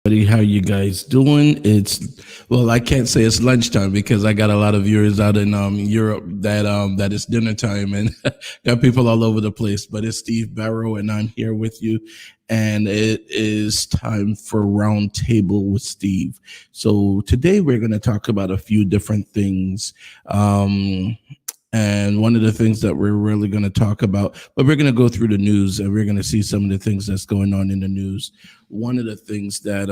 Buddy, how you guys doing? I can't say it's lunchtime because I got a lot of viewers out in Europe that it's dinner time and got people all over the place. But it's Steve Barrow and I'm here with you, and it is time for Roundtable with Steve. So today we're going to talk about a few different things. And one of the things that we're really going to talk about, but we're going to go through the news and we're going to see some of the things that's going on in the news. One of the things that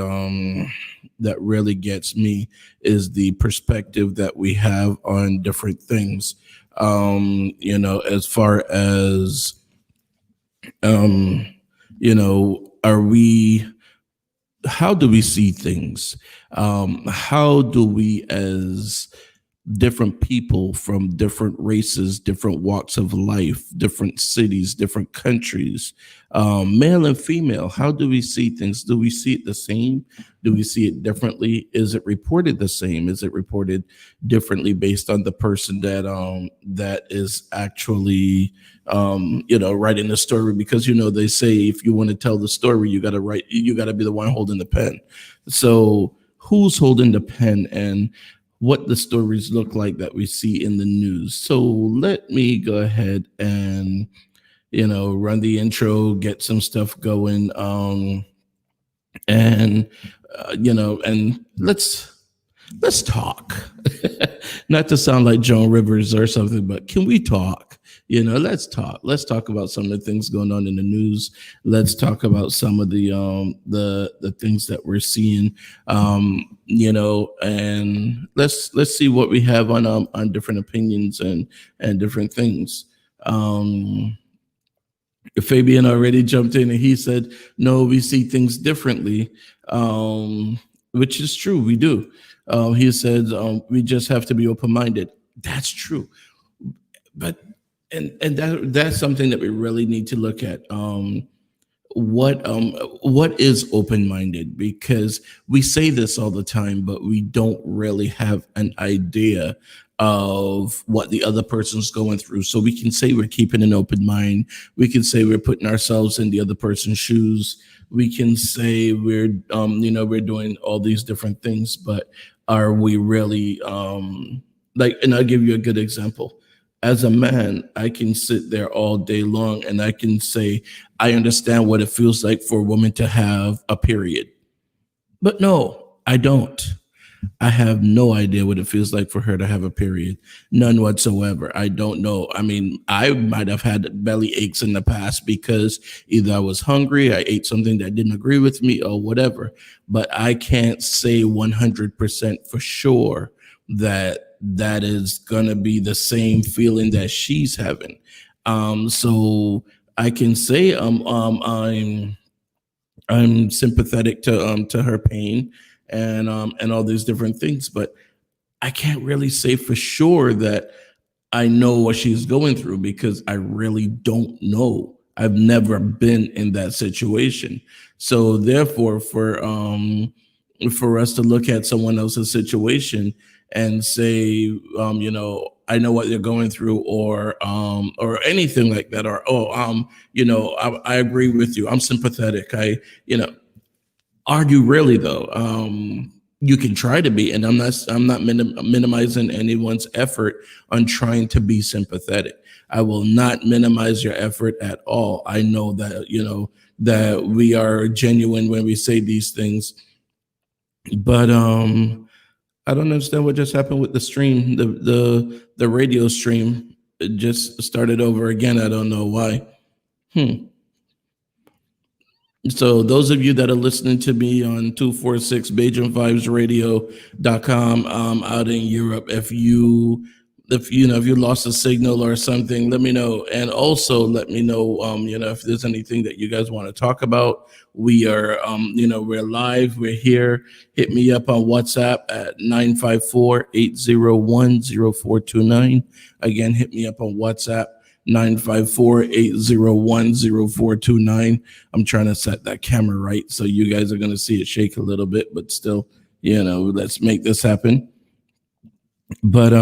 really gets me is the perspective that we have on different things. As far as um, are we? How do we see things? How do we, as different people from different races, different walks of life, different cities, different countries, male and female. How do we see things? Do we see it the same? Do we see it differently? Is it reported the same? Is it reported differently based on the person that is actually writing the story? Because they say if you want to tell the story, you got to be the one holding the pen. So who's holding the pen and what the stories look like that we see in the news. So let me go ahead and run the intro, get some stuff going, and and let's talk. Not to sound like Joan Rivers or something, but can we talk? Let's talk. Let's talk about some of the things going on in the news. Let's talk about some of the things that we're seeing. And let's see what we have on different opinions and different things. Fabian already jumped in and he said, "No, we see things differently," which is true. We do. He said, "We just have to be open-minded." That's true, but that's something that we really need to look at. What is open-minded? Because we say this all the time, but we don't really have an idea of what the other person's going through. So we can say we're keeping an open mind. We can say we're putting ourselves in the other person's shoes. We can say we're doing all these different things, but are we really and I'll give you a good example. As a man, I can sit there all day long and I can say, I understand what it feels like for a woman to have a period. But no, I don't. I have no idea what it feels like for her to have a period. None whatsoever. I don't know. I mean, I might have had belly aches in the past because either I was hungry, I ate something that didn't agree with me, or whatever. But I can't say 100% for sure that is going to be the same feeling that she's having. So I can say I'm sympathetic to her pain and all these different things, but I can't really say for sure that I know what she's going through because I really don't know. I've never been in that situation. So therefore, for us to look at someone else's situation and say, I know what they're going through, or anything like that, or I agree with you. I'm sympathetic. Are you really though? You can try to be, and I'm not minimizing anyone's effort on trying to be sympathetic. I will not minimize your effort at all. I know that that we are genuine when we say these things, but I don't understand what just happened with the stream. The radio stream, it just started over again. I don't know why. So those of you that are listening to me on 246 BajamVibesRadio.com out in Europe, if you lost a signal or something, let me know. And also let me know, if there's anything that you guys want to talk about. We are, we're live. We're here. Hit me up on WhatsApp at 954-801-0429. Again, hit me up on WhatsApp 954-801-0429. I'm trying to set that camera right, so you guys are going to see it shake a little bit, but still, let's make this happen. But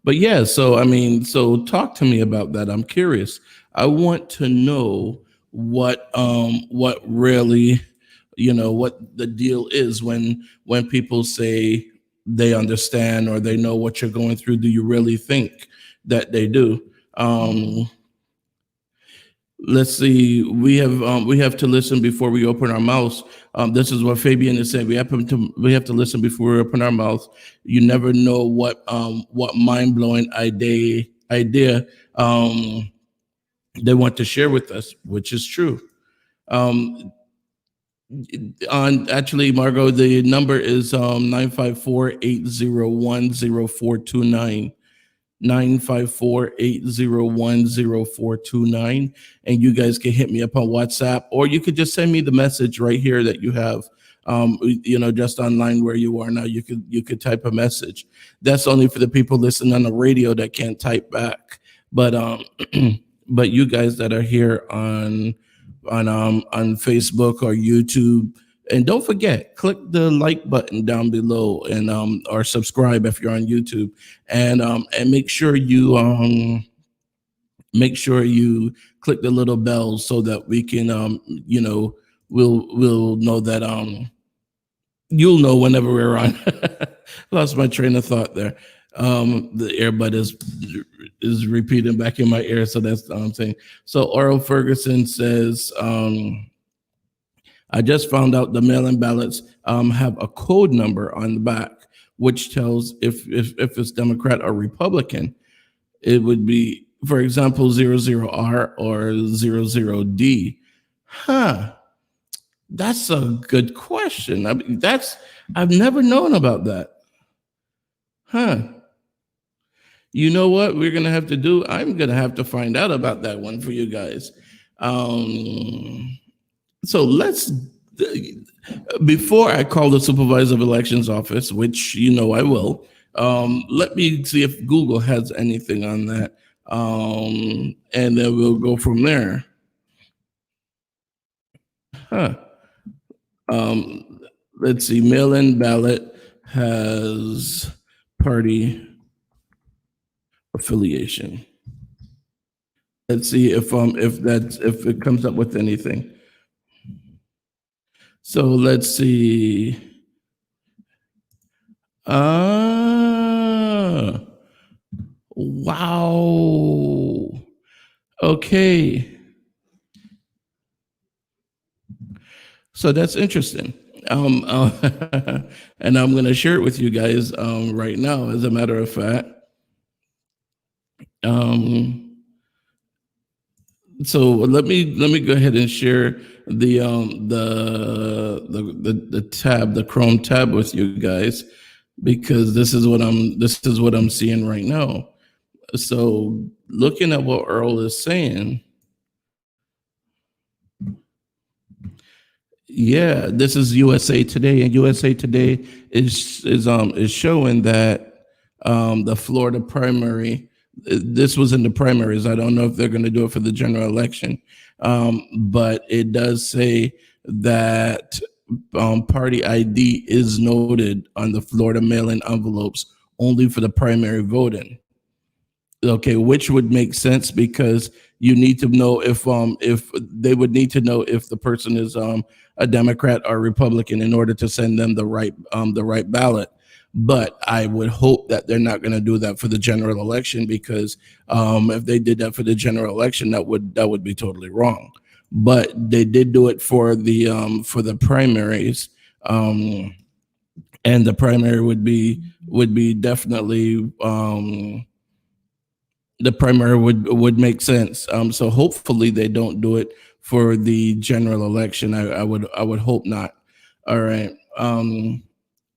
yeah, so talk to me about that. I'm curious. I want to know what really what the deal is when people say they understand or they know what you're going through. Do you really think that they do? Let's see. We have to listen before we open our mouths. This is what Fabian is saying. We have to listen before we open our mouths. You never know what mind blowing idea they want to share with us, which is true. Um, on actually, Margot, the number is 954-801-0429. 954-801-0429, and you guys can hit me up on WhatsApp, or you could just send me the message right here that you have, just online where you are now. You could type a message. That's only for the people listening on the radio that can't type back. But but you guys that are here on Facebook or YouTube. And don't forget, click the like button down below, and or subscribe if you're on YouTube, and make sure you click the little bell so that we can we'll know that you'll know whenever we're on. Lost my train of thought there. The earbud is repeating back in my ear, so that's what I'm saying. So Oral Ferguson says, I just found out the mail-in ballots have a code number on the back, which tells if it's Democrat or Republican. It would be, for example, 00R or 00D. Huh. That's a good question. I mean, I've never known about that. Huh. You know what we're gonna have to do? I'm gonna have to find out about that one for you guys. So let's, before I call the supervisor of elections office, which I will, let me see if Google has anything on that, and then we'll go from there. Huh. Let's see. Mail-in ballot has party affiliation. Let's see if it comes up with anything. So let's see. Wow. Okay. So that's interesting. And I'm going to share it with you guys right now, as a matter of fact. So let me go ahead and share the tab, the Chrome tab, with you guys, because this is what I'm seeing right now. So looking at what Earl is saying, yeah, this is USA Today, and USA Today is showing that the Florida primary. This was in the primaries. I don't know if they're going to do it for the general election, but it does say that party ID is noted on the Florida mail-in envelopes only for the primary voting. Okay, which would make sense, because you need to know if they would need to know if the person is a Democrat or Republican in order to send them the right ballot. But I would hope that they're not going to do that for the general election, because if they did that for the general election, that would be totally wrong. But they did do it for the primaries, and the primary would be definitely, the primary would make sense. So hopefully they don't do it for the general election. I would hope not. All right.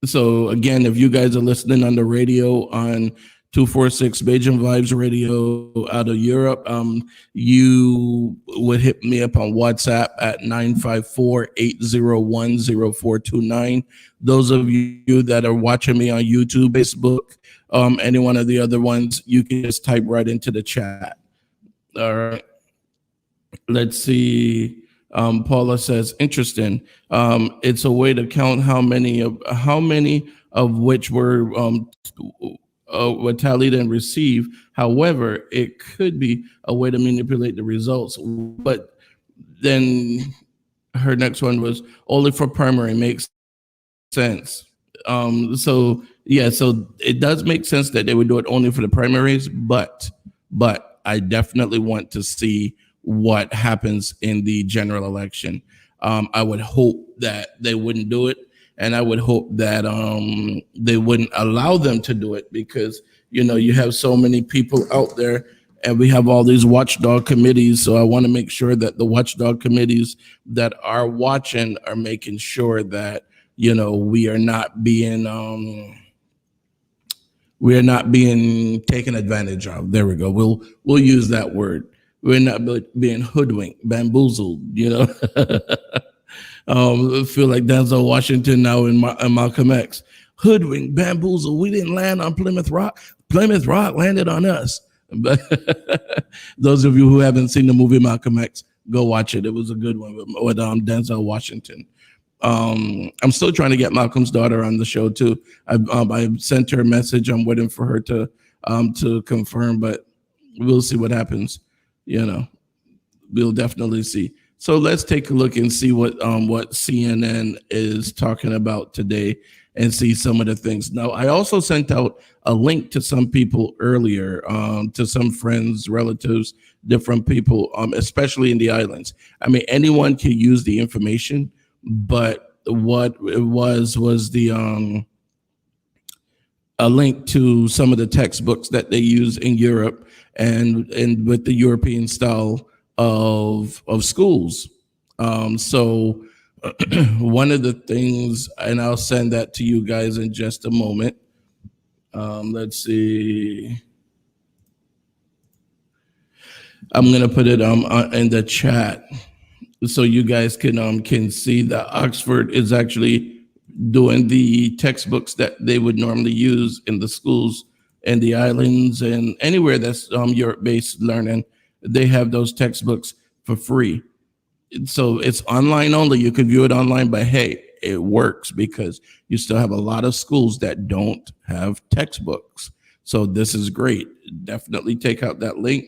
So again, if you guys are listening on the radio on 246 Beijing Vibes Radio out of Europe, you would hit me up on WhatsApp at 954-801-0429. Those of you that are watching me on YouTube, Facebook, any one of the other ones, you can just type right into the chat. All right. Let's see. Paula says, interesting. It's a way to count how many of which were tallied and received. However, it could be a way to manipulate the results. But then, her next one was only for primary. Makes sense. So yeah, so it does make sense that they would do it only for the primaries, but I definitely want to see what happens in the general election. I would hope that they wouldn't do it, and I would hope that they wouldn't allow them to do it because you have so many people out there, and we have all these watchdog committees. So I want to make sure that the watchdog committees that are watching are making sure that we are not being taken advantage of. There we go. We'll use that word. We're not being hoodwinked, bamboozled. I feel like Denzel Washington now in Malcolm X. Hoodwinked, bamboozled. We didn't land on Plymouth Rock. Plymouth Rock landed on us. But those of you who haven't seen the movie Malcolm X, go watch it. It was a good one with Denzel Washington. I'm still trying to get Malcolm's daughter on the show too. I sent her a message. I'm waiting for her to confirm, but we'll see what happens. We'll definitely see. So let's take a look and see what CNN is talking about today and see some of the things. Now, I also sent out a link to some people earlier, to some friends, relatives, different people, especially in the islands. I mean, anyone can use the information, but what it was the a link to some of the textbooks that they use in Europe and with the European style of schools. So one of the things, and I'll send that to you guys in just a moment. Let's see. I'm gonna put it in the chat so you guys can see that Oxford is actually doing the textbooks that they would normally use in the schools and the islands and anywhere that's Europe-based learning. They have those textbooks for free. So it's online only. You can view it online, but hey, it works because you still have a lot of schools that don't have textbooks. So this is great. Definitely take out that link.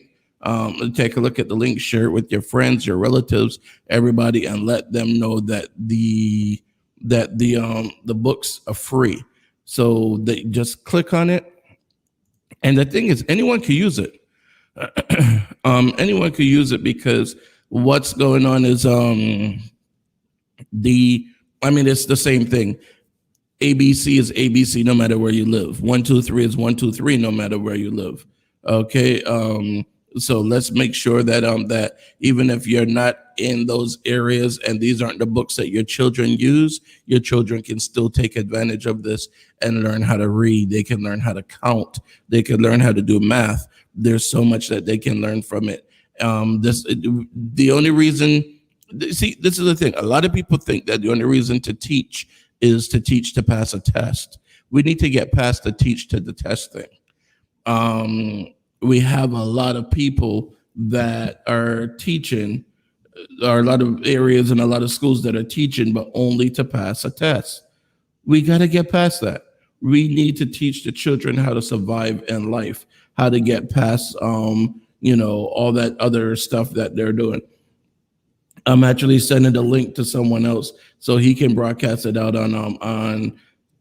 Take a look at the link, share it with your friends, your relatives, everybody, and let them know that the books are free. So they just click on it. And the thing is, anyone can use it. Anyone can use it because what's going on is it's the same thing. ABC is ABC no matter where you live. 1, 2, 3 is 1, 2, 3 no matter where you live. Okay. So let's make sure that that even if you're not in those areas and these aren't the books that your children use, your children can still take advantage of this and learn how to read. They can learn how to count. They can learn how to do math. There's so much that they can learn from it. The only reason, see, this is the thing. A lot of people think that the only reason to teach is to teach to pass a test. We need to get past the teach to the test thing. We have a lot of people that are teaching, or a lot of areas and a lot of schools that are teaching, but only to pass a test. We got to get past that. We need to teach the children how to survive in life, how to get past, all that other stuff that they're doing. I'm actually sending the link to someone else so he can broadcast it out on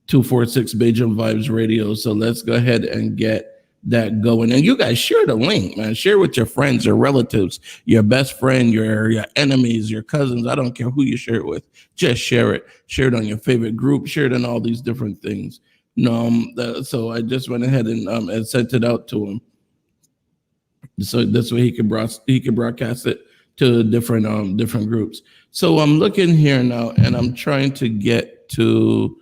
246 Beijing Vibes Radio. So let's go ahead and get that going. And you guys share the link, man. Share with your friends, your relatives, your best friend, your enemies, your cousins. I don't care who you share it with. Just share it. Share it on your favorite group. Share it on all these different things. So I just went ahead and sent it out to him. So this way he can broadcast it to different groups. So I'm looking here now, and I'm trying to get to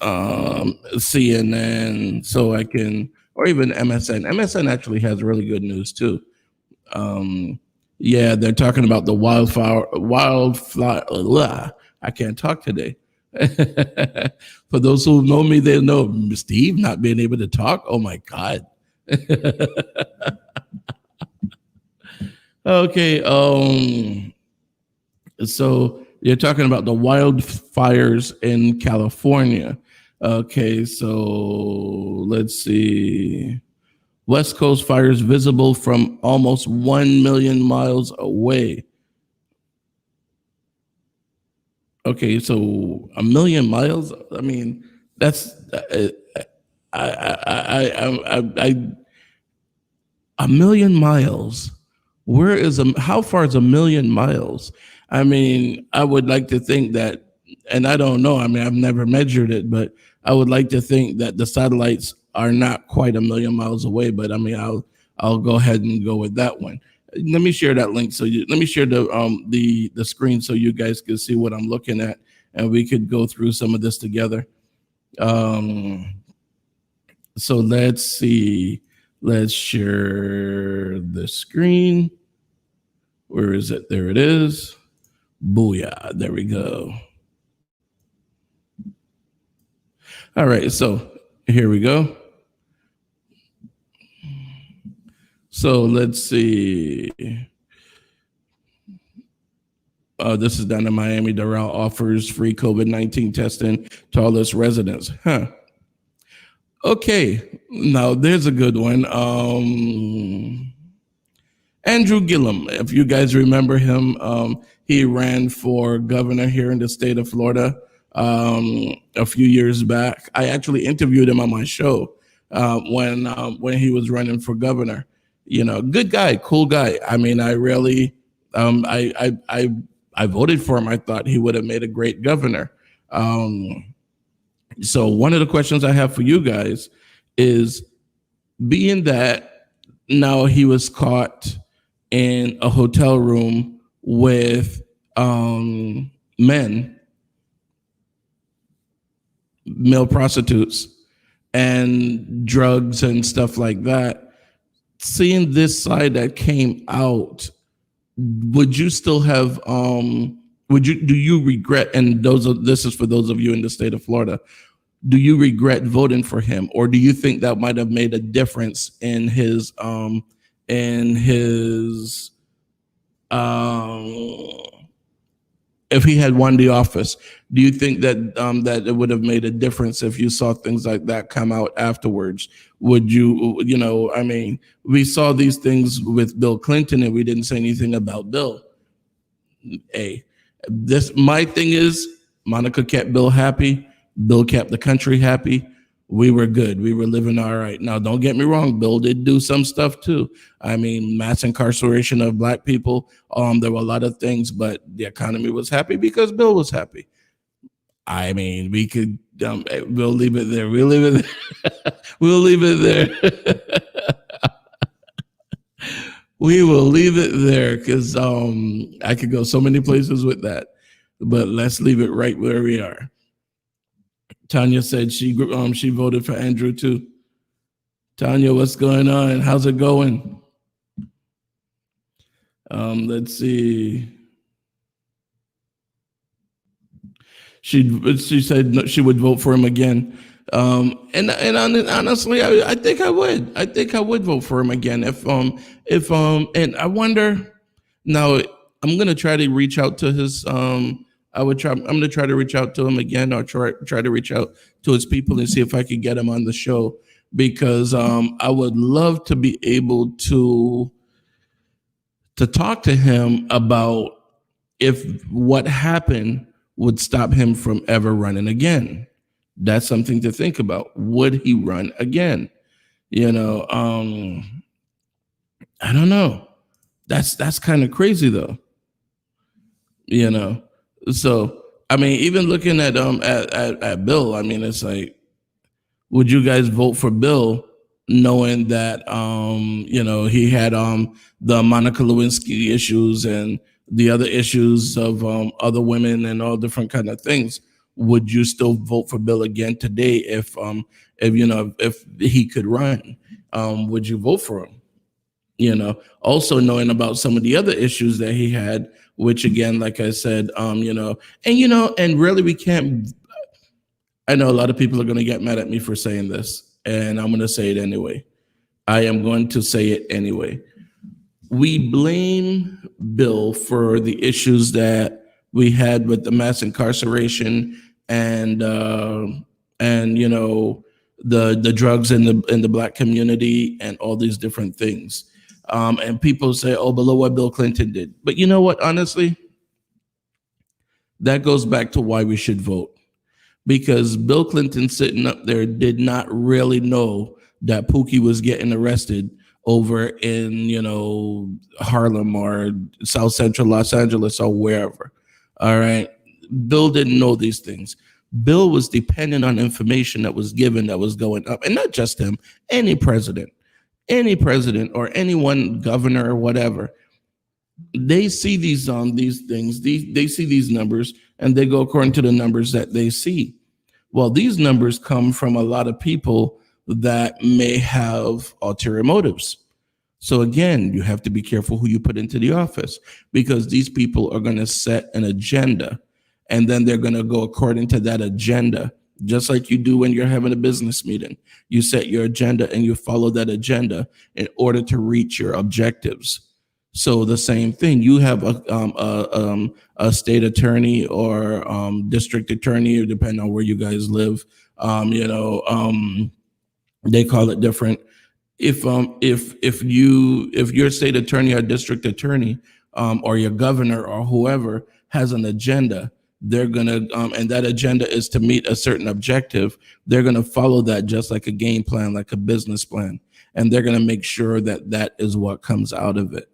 CNN so I can, or even MSN. MSN actually has really good news too. Yeah, they're talking about the wildfire. I can't talk today. For those who know me, they know Steve not being able to talk. Oh my God. Okay. So you're talking about the wildfires in California. Okay, so let's see. West Coast fires visible from almost 1 million miles away. Okay, so a million miles. I mean, that's I a million miles. Where is a how far is a million miles? I mean, I would like to think that, and I don't know. I mean, I've never measured it, but I would like to think that the satellites are not quite a million miles away. But I mean, I'll go ahead and go with that one. Let me share that link. Let me share the screen so you guys can see what I'm looking at, and we could go through some of this together. Um, so let's see. Let's share the screen. Where is it? There it is. Booyah. There we go. All right. So here we go. So let's see. This is down in Miami. Doral offers free COVID-19 testing to all its residents. Huh. Okay. Now there's a good one. Andrew Gillum, if you guys remember him, he ran for governor here in the state of Florida a few years back. I actually interviewed him on my show when he was running for governor. You know, good guy, cool guy. I mean, I really, I voted for him. I thought he would have made a great governor. So one of the questions I have for you guys is, being that now he was caught in a hotel room with male prostitutes, and drugs and stuff like that. Seeing this side that came out, would you still have? Do you regret? And this is for those of you in the state of Florida. Do you regret voting for him, or do you think that might have made a difference in his if he had won the office? Do you think that that it would have made a difference if you saw things like that come out afterwards? Would you, I mean, we saw these things with Bill Clinton and we didn't say anything about Bill. My thing is, Monica kept Bill happy. Bill kept the country happy. We were good. We were living all right. Now, don't get me wrong. Bill did do some stuff too. I mean, mass incarceration of Black people. There were a lot of things, but the economy was happy because Bill was happy. I mean, we could. We'll leave it there. We'll leave it there. We'll leave it there. We will leave it there because I could go so many places with that. But let's leave it right where we are. Tanya said she voted for Andrew too. Tanya, what's going on? How's it going? Let's see. She said she would vote for him again. And honestly, I think I would. I think I would vote for him again if and I wonder. Now I'm gonna try to reach out to his I'm gonna try to reach out to him again, or try to reach out to his people and see if I could get him on the show, because I would love to be able to talk to him about if what happened would stop him from ever running again. That's something to think about. Would he run again? I don't know. That's kind of crazy though. So I mean, even looking at Bill, I mean, it's like, would you guys vote for Bill knowing that he had the Monica Lewinsky issues and the other issues of other women and all different kind of things? Would you still vote for Bill again today if he could run? Would you vote for him? Also knowing about some of the other issues that he had, which again, like I said, and really we can't. I know a lot of people are going to get mad at me for saying this, and I'm going to say it anyway. I am going to say it anyway. We blame Bill for the issues that we had with the mass incarceration and the drugs in the Black community and all these different things. And people say, oh, below what Bill Clinton did. But you know what, honestly, That goes back to why we should vote, because Bill Clinton sitting up there did not really know that Pookie was getting arrested over in, Harlem or South Central Los Angeles or wherever. All right. Bill didn't know these things. Bill was dependent on information that was given that was going up. And not just him, any president or any one governor or whatever. They see these things, they see these numbers, and they go according to the numbers that they see. Well, these numbers come from a lot of people that may have ulterior motives. So again, you have to be careful who you put into the office, because these people are going to set an agenda, and then they're going to go according to that agenda, just like you do when you're having a business meeting. You set your agenda and you follow that agenda in order to reach your objectives. So the same thing, you have a state attorney or district attorney, depending on where you guys live. They call it different. If your state attorney or district attorney or your governor or whoever has an agenda, they're gonna and that agenda is to meet a certain objective. They're gonna follow that just like a game plan, like a business plan, and they're gonna make sure that that is what comes out of it.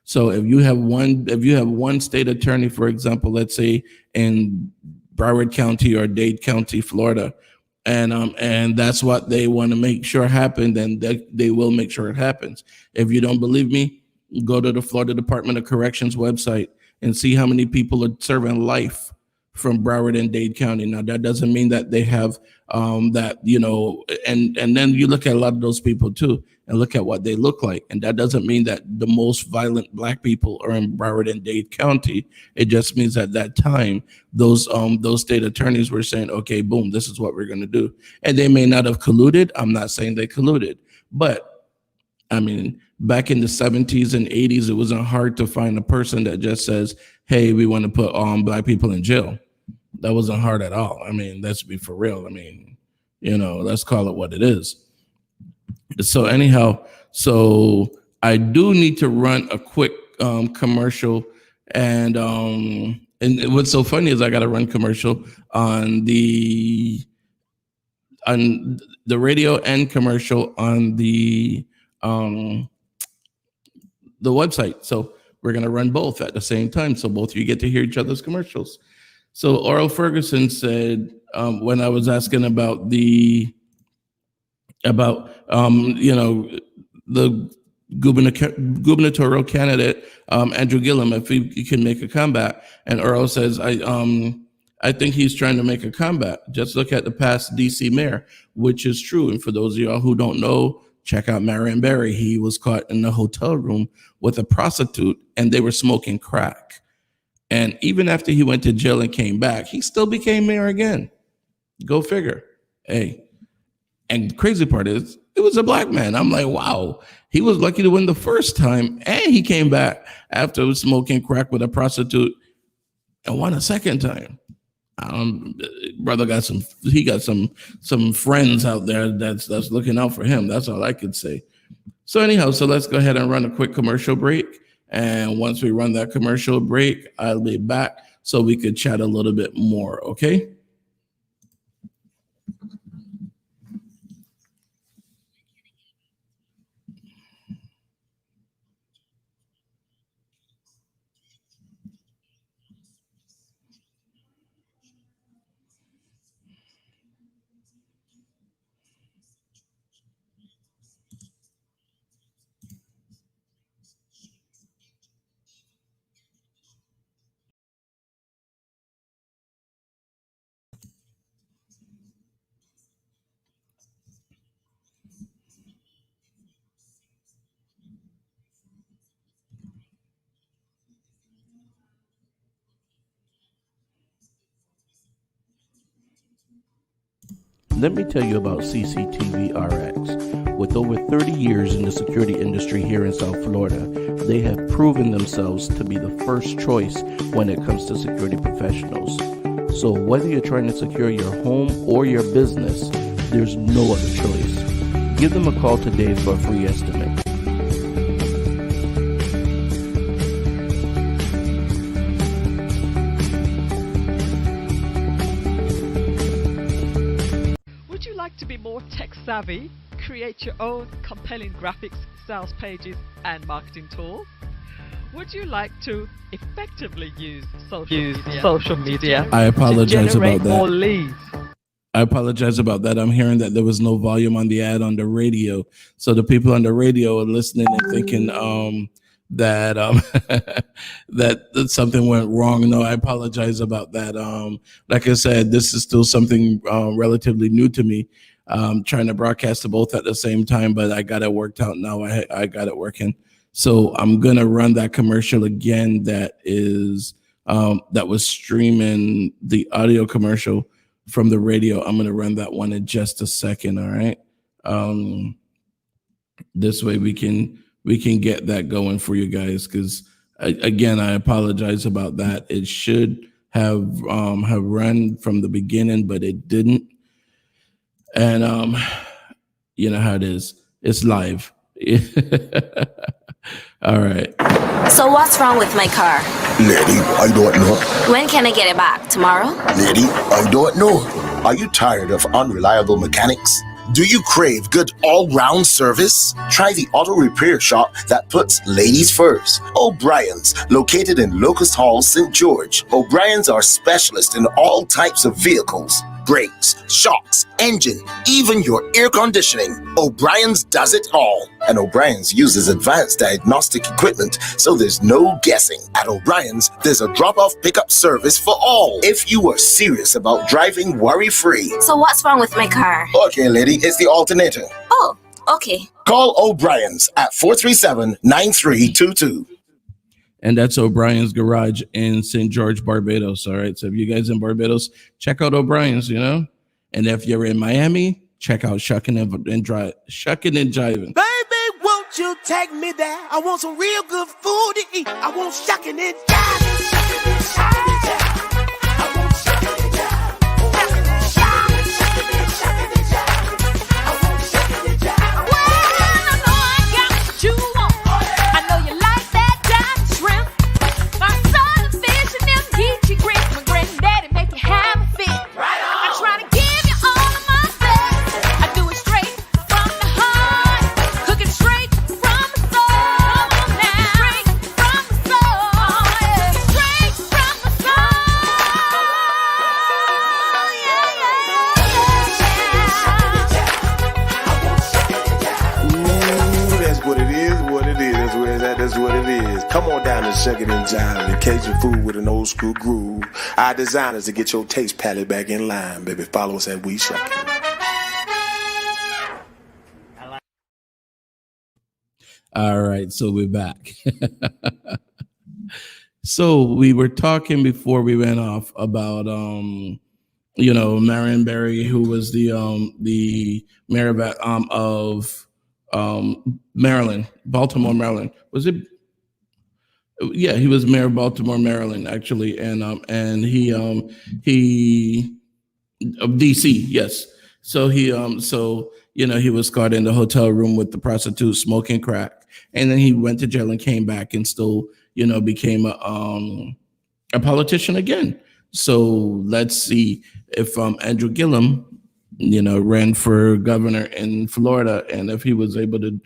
So if you have one state attorney, for example, let's say in Broward County or Dade County, Florida, and that's what they want to make sure happen, then they will make sure it happens. If you don't believe me, go to the Florida Department of Corrections website and see how many people are serving life from Broward and Dade County. Now, that doesn't mean that they have and then you look at a lot of those people too, and look at what they look like. And that doesn't mean that the most violent Black people are in Broward and Dade County. It just means at that time, those state attorneys were saying, okay, boom, this is what we're going to do. And they may not have colluded. I'm not saying they colluded, but I mean, back in the 70s and 80s, it wasn't hard to find a person that just says, hey, we want to put Black people in jail. That wasn't hard at all. I mean, let's be for real. I mean, let's call it what it is. So anyhow, I do need to run a quick commercial, and what's so funny is I got to run commercial on the radio and commercial on the website. So we're going to run both at the same time, so both of you get to hear each other's commercials. So Oral Ferguson said, when I was asking about the gubernatorial candidate, Andrew Gillum, if he can make a comeback, and Earl says, I think he's trying to make a comeback. Just look at the past DC mayor, which is true. And for those of y'all who don't know, check out Marion Barry. He was caught in the hotel room with a prostitute, and they were smoking crack. And even after he went to jail and came back, he still became mayor again. Go figure. Hey, and the crazy part is, it was a Black man. I'm like, wow, he was lucky to win the first time, and he came back after smoking crack with a prostitute and won a second time. Brother got some friends out there that's looking out for him. That's all I could say. So anyhow, so let's go ahead and run a quick commercial break. And once we run that commercial break, I'll be back so we could chat a little bit more, okay? Let me tell you about CCTV RX. With over 30 years in the security industry here in South Florida, they have proven themselves to be the first choice when it comes to security professionals. So whether you're trying to secure your home or your business, there's no other choice. Give them a call today for a free estimate. like to be more tech savvy, create your own compelling graphics, sales pages, and marketing tools? Would you like to effectively use social media I to apologize generate about more that. leads? I apologize about that. I'm hearing that there was no volume on the ad on the radio, so the people on the radio are listening and thinking that that something went wrong. No, I apologize about that. Like I said, this is still something relatively new to me. Trying to broadcast to both at the same time, but I got it worked out now. I got it working. So I'm gonna run that commercial again. That was streaming the audio commercial from the radio. I'm gonna run that one in just a second. All right. Um, this way we can get that going for you guys, because again, I apologize about that. It should have run from the beginning, but it didn't. And you know how it is. It's live. All right. So what's wrong with my car? Lady, I don't know. When can I get it back? Tomorrow? Lady, I don't know. Are you tired of unreliable mechanics? Do you crave good all-round service? Try the auto repair shop that puts ladies first. O'Brien's, located in Locust Hall, St. George. O'Brien's are specialists in all types of vehicles. Brakes, shocks, engine, even your air conditioning. O'Brien's does it all. And O'Brien's uses advanced diagnostic equipment, so there's no guessing. At O'Brien's, there's a drop-off pickup service for all. If you are serious about driving worry-free. So what's wrong with my car? Okay, lady, it's the alternator. Oh, okay. Call O'Brien's at 437-9322. And that's O'Brien's Garage in St. George, Barbados. All right. So if you guys in Barbados, check out O'Brien's, And if you're in Miami, check out Shucking and Jiving. Baby, won't you take me there? I want some real good food to eat. I want shucking and jiving. I want shucking and jiving. Come on down and shuck it and jive and Cajun food with an old school groove. Our designers to get your taste palette back in line, baby. Follow us at We Shuck It. All right, so we're back. So we were talking before we went off about Marion Barry, who was the mayor of Maryland, Baltimore, Maryland. Was it? Yeah, he was mayor of Baltimore, Maryland, actually, and he of DC, yes. So he he was caught in the hotel room with the prostitute smoking crack, and then he went to jail and came back and still became a politician again. So let's see if Andrew Gillum ran for governor in Florida, and if he's able to do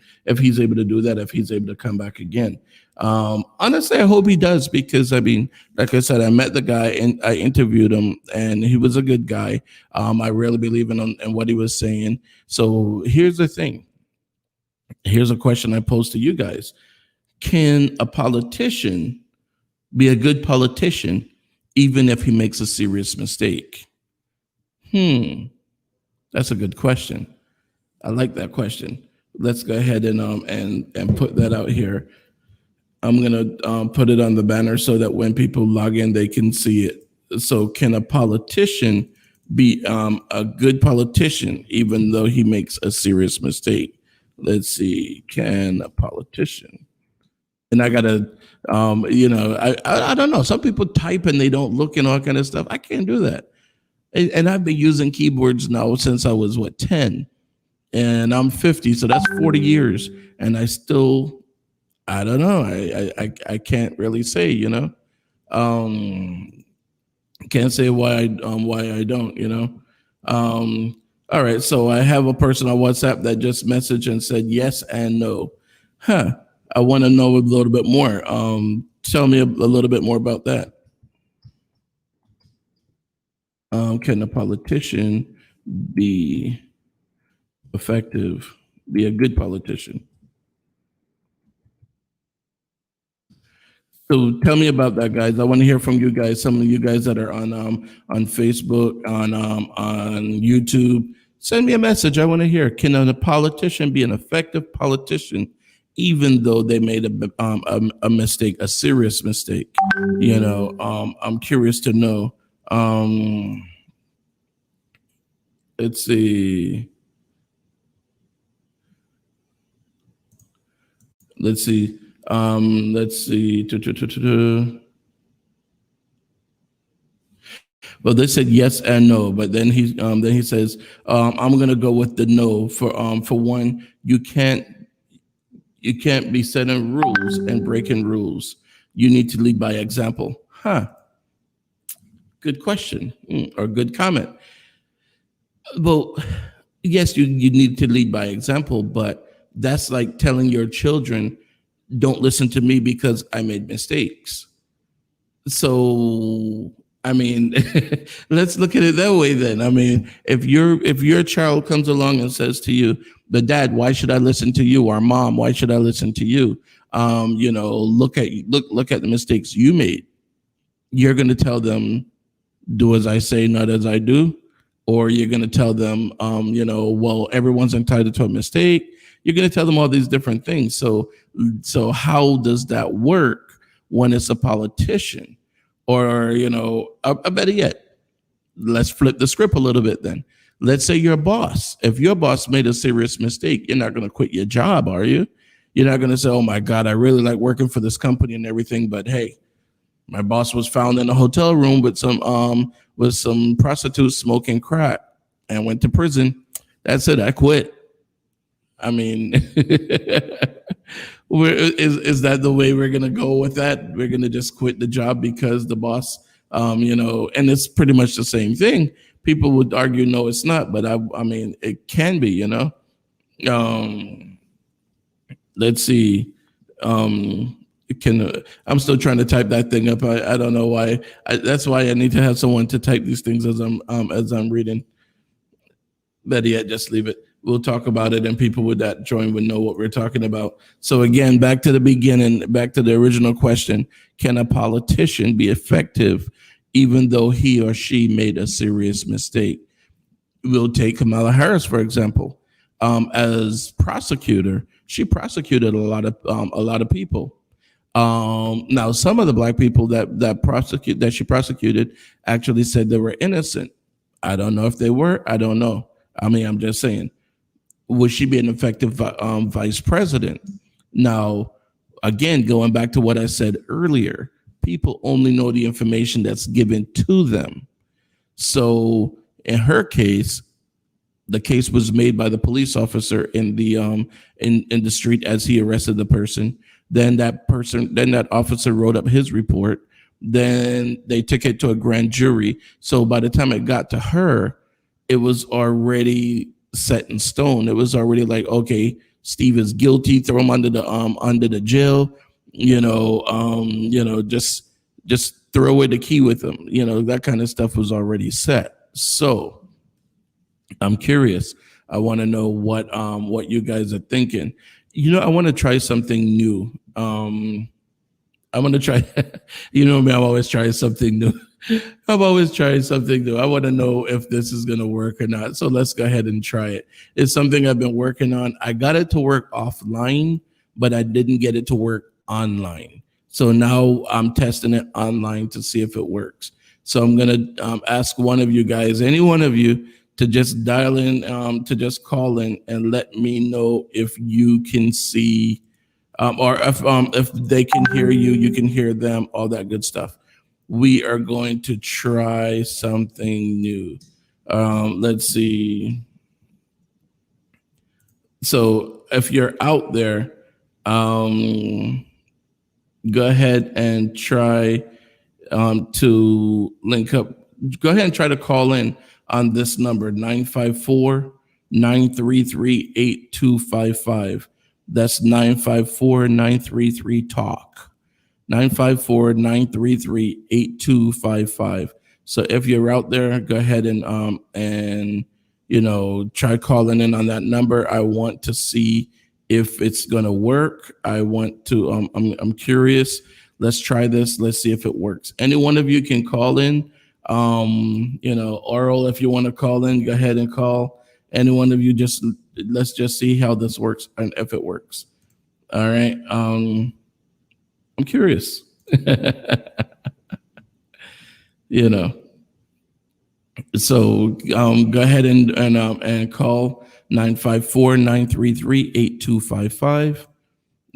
that, if he's able to come back again. Honestly, I hope he does, because like I said, I met the guy and I interviewed him, and he was a good guy. I really believe in what he was saying. So here's the thing. Here's a question I pose to you guys. Can a politician be a good politician even if he makes a serious mistake? That's a good question. I like that question. Let's go ahead and put that out here. I'm gonna put it on the banner so that when people log in, they can see it. So, can a politician be a good politician even though he makes a serious mistake? Let's see. Can a politician? And I gotta, I don't know. Some people type and they don't look and all kind of stuff. I can't do that. And I've been using keyboards now since I was 10, and I'm 50, so that's 40 years, and I still, I don't know. I can't really say, can't say why I don't, All right, so I have a person on WhatsApp that just messaged and said yes and no. Huh. I want to know a little bit more. Tell me a little bit more about that. Can a politician be effective, be a good politician? So tell me about that, guys. I want to hear from you guys. Some of you guys that are on Facebook, on YouTube, send me a message. I want to hear. Can a politician be an effective politician, even though they made a mistake, a serious mistake? I'm curious to know. Let's see. Let's see. Let's see. Well, they said yes and no, but then he says, I'm gonna go with the no for one. You can't be setting rules and breaking rules. You need to lead by example. Huh. Good question or good comment. Well, yes, you need to lead by example, but that's like telling your children, don't listen to me because I made mistakes. So, I mean, let's look at it that way then. I mean, if your child comes along and says to you, "But Dad, why should I listen to you?" or "Mom, why should I listen to you?" Look at the mistakes you made. You're going to tell them, "Do as I say, not as I do," or you're going to tell them, well, everyone's entitled to a mistake. You're going to tell them all these different things. So how does that work when it's a politician? Or, better yet, let's flip the script a little bit then. Let's say you're a boss. If your boss made a serious mistake, you're not going to quit your job, are you? You're not going to say, "Oh my God, I really like working for this company and everything, but hey, my boss was found in a hotel room with some prostitutes smoking crack and went to prison. That's it. I quit." I mean, is that the way we're gonna go with that? We're gonna just quit the job because the boss, and it's pretty much the same thing. People would argue, no, it's not, but I mean, it can be. Let's see. I'm still trying to type that thing up. I don't know why. That's why I need to have someone to type these things as I'm reading. Better yet, just leave it. We'll talk about it, and people with that join would know what we're talking about. So again, back to the beginning, back to the original question: can a politician be effective even though he or she made a serious mistake? We'll take Kamala Harris, for example. As prosecutor, she prosecuted a lot of people. Now, some of the black people that she prosecuted actually said they were innocent. I don't know if they were. I don't know. I mean, I'm just saying. Would she be an effective vice president? Now, again, going back to what I said earlier, people only know the information that's given to them. So, in her case, the case was made by the police officer in the in the street as he arrested the person. Then that officer wrote up his report. Then they took it to a grand jury. So by the time it got to her, it was already set in stone. It was already like, okay, Steve is guilty. Throw him under the jail. Just throw away the key with him. That kind of stuff was already set. So I'm curious. I want to know what you guys are thinking. I want to try something new. I'm going to try, me, I'm always trying something new. I want to know if this is going to work or not. So let's go ahead and try it. It's something I've been working on. I got it to work offline, but I didn't get it to work online. So now I'm testing it online to see if it works. So I'm going to ask one of you guys, any one of you, to just dial in, to just call in and let me know if you can see, or if they can hear you, you can hear them, all that good stuff. We are going to try something new. Let's see. So if you're out there, go ahead and try to link up. Go ahead and try to call in. on this number, 954-933-8255. That's 954-933-TALK. 954-933-8255. So if you're out there, go ahead and try calling in on that number. I want to see if it's gonna work. I want to I'm curious. Let's try this. Let's see if it works. Any one of you can call in. Oral, if you want to call in, go ahead and call. Any one of you, let's just see how this works and if it works. All right. I'm curious. So go ahead and call 954-933-8255,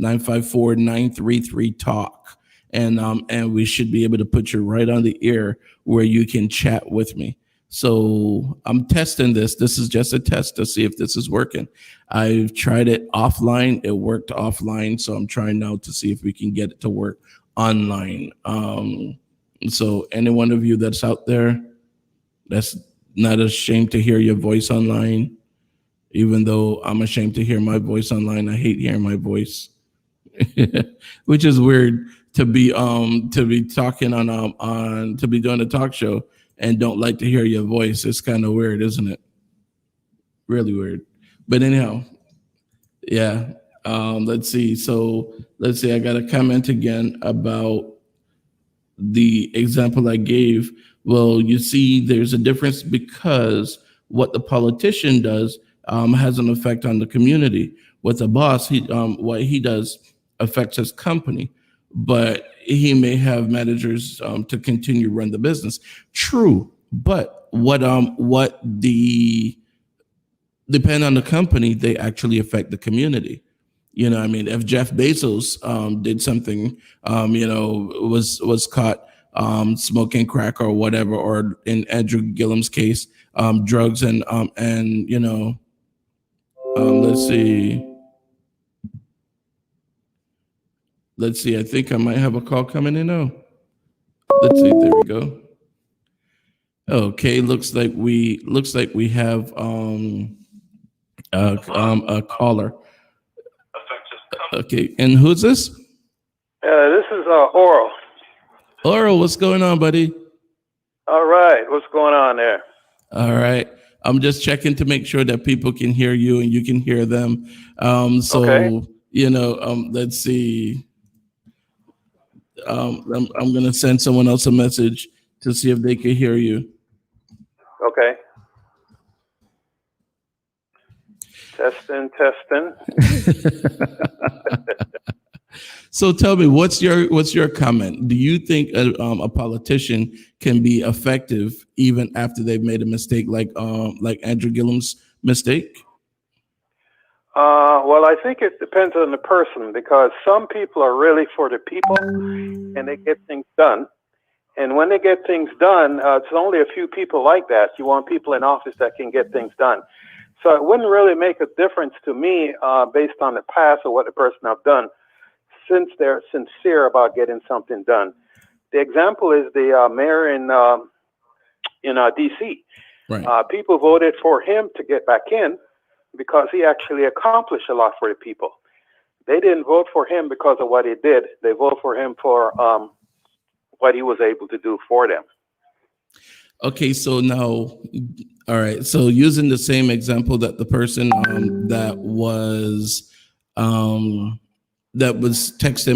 954-933-TALK. And we should be able to put you right on the air where you can chat with me. So I'm testing this. This is just a test to see if this is working. I've tried it offline. It worked offline. So I'm trying now to see if we can get it to work online. So any one of you that's out there, that's not ashamed to hear your voice online, even though I'm ashamed to hear my voice online. I hate hearing my voice, which is weird to be talking to be doing a talk show and don't like to hear your voice. It's kind of weird, isn't it? Really weird. But anyhow, yeah. Let's see. So let's see. I got a comment again about the example I gave. Well, you see, there's a difference because what the politician does has an effect on the community. What the boss, what he does affects his company, but he may have managers to continue run the business. True, but what depend on the company, they actually affect the community. I mean, if Jeff Bezos did something, was caught smoking crack or whatever, or in Andrew Gillum's case, drugs and let's see. I think I might have a call coming in now. Let's see. There we go. Okay, looks like we have a caller. Okay, and who's this? This is Oral. Oral, what's going on, buddy? All right, what's going on there? All right, I'm just checking to make sure that people can hear you and you can hear them. Okay. Let's see. I'm gonna send someone else a message to see if they can hear you. Okay. Testing. So tell me, what's your comment? Do you think a politician can be effective even after they've made a mistake, like Andrew Gillum's mistake? Well, I think it depends on the person, because some people are really for the people and they get things done. And when they get things done, it's only a few people like that. You want people in office that can get things done. So it wouldn't really make a difference to me based on the past or what the person have done, since they're sincere about getting something done. The example is the mayor in D.C. Right. People voted for him to get back in because he actually accomplished a lot for the people. They didn't vote for him because of what he did. They voted for him for what he was able to do for them. Okay, so now, all right. So using the same example that the person that was texting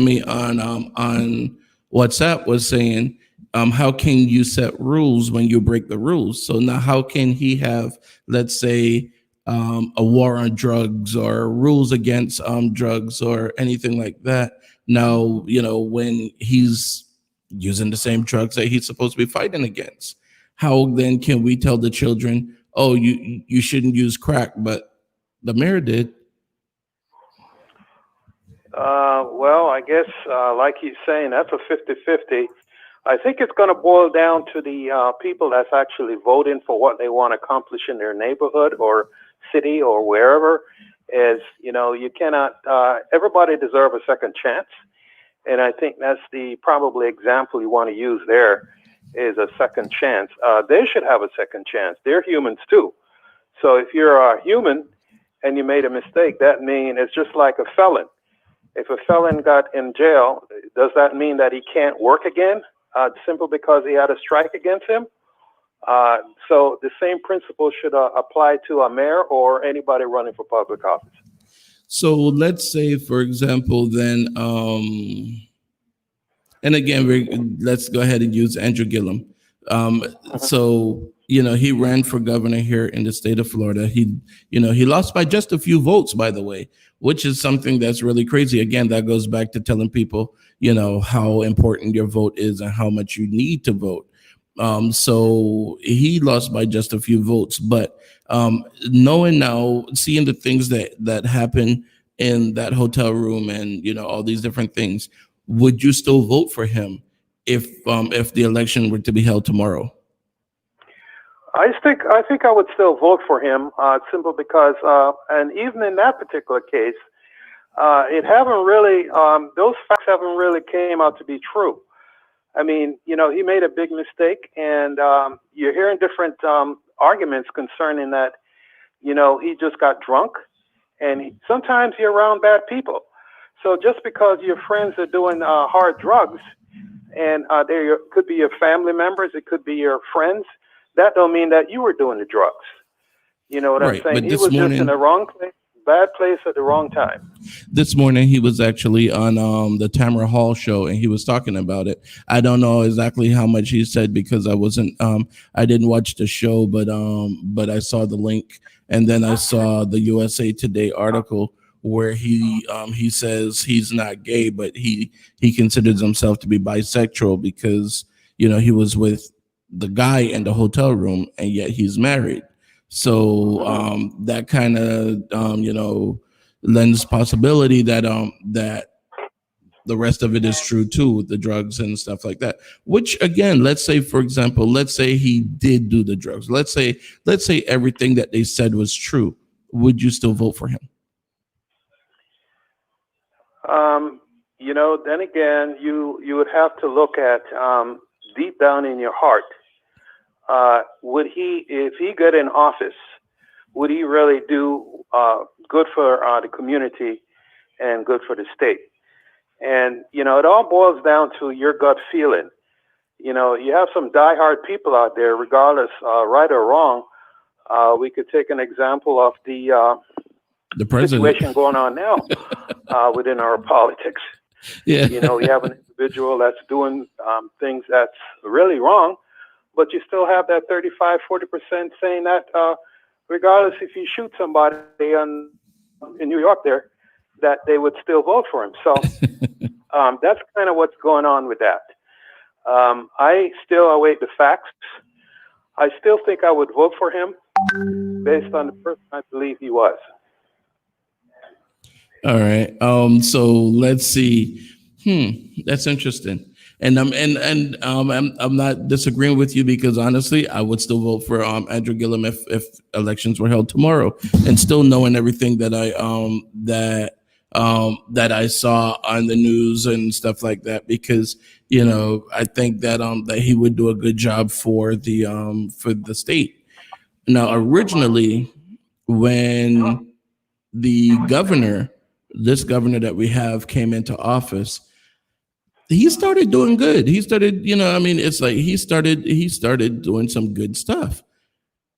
me on WhatsApp was saying, how can you set rules when you break the rules? So now, how can he have, let's say, a war on drugs or rules against drugs or anything like that? Now, when he's using the same drugs that he's supposed to be fighting against. How then can we tell the children, oh, you shouldn't use crack, but the mayor did? Well, I guess, like he's saying, that's a 50-50. I think it's going to boil down to the people that's actually voting for what they want to accomplish in their neighborhood or city or wherever. Is, you cannot, everybody deserves a second chance. And I think that's the probably example you want to use there. is a second chance. They should have a second chance. They're humans too. So if you're a human and you made a mistake, that means it's just like a felon. If a felon got in jail, does that mean that he can't work again simply because he had a strike against him? So the same principle should apply to a mayor or anybody running for public office. So let's say, for example, then, and again, let's go ahead and use Andrew Gillum. So, he ran for governor here in the state of Florida. He lost by just a few votes, by the way, which is something that's really crazy. Again, that goes back to telling people, how important your vote is and how much you need to vote. So he lost by just a few votes, but knowing now, seeing the things that happen in that hotel room and all these different things, would you still vote for him if the election were to be held tomorrow? I think I would still vote for him, simply because, and even in that particular case, it haven't really, those facts haven't really came out to be true. I mean, he made a big mistake, and you're hearing different arguments concerning that, he just got drunk, and sometimes you're around bad people. So just because your friends are doing hard drugs, and they could be your family members, it could be your friends, that don't mean that you were doing the drugs. You know what I'm saying? He was just in the wrong place, bad place at the wrong time. This morning he was actually on the Tamara Hall show, and he was talking about it. I don't know exactly how much he said because I didn't watch the show, but I saw the link, and then I saw the USA Today article where he says he's not gay, but he considers himself to be bisexual because he was with the guy in the hotel room, and yet he's married. So that kind of lends possibility that that the rest of it is true too, with the drugs and stuff like that. Which again, let's say, for example, let's say he did do the drugs. Let's say everything that they said was true. Would you still vote for him? Then again, you would have to look at deep down in your heart. Would he, if he got in office, would he really do good for the community and good for the state? And it all boils down to your gut feeling. You have some diehard people out there, regardless, right or wrong. We could take an example of the president situation going on now within our politics. Yeah. You have an individual that's doing things that's really wrong, but you still have that 35-40% saying that regardless if you shoot somebody in New York there, that they would still vote for him. So that's kind of what's going on with that. I still await the facts. I still think I would vote for him based on the person I believe he was. All right. So let's see. That's interesting. And I'm not disagreeing with you because honestly, I would still vote for Andrew Gillum if elections were held tomorrow, and still knowing everything that I saw on the news and stuff like that, because I think that that he would do a good job for the state. Now, originally, when this governor that we have came into office, he started doing good. He started, it's like he started doing some good stuff.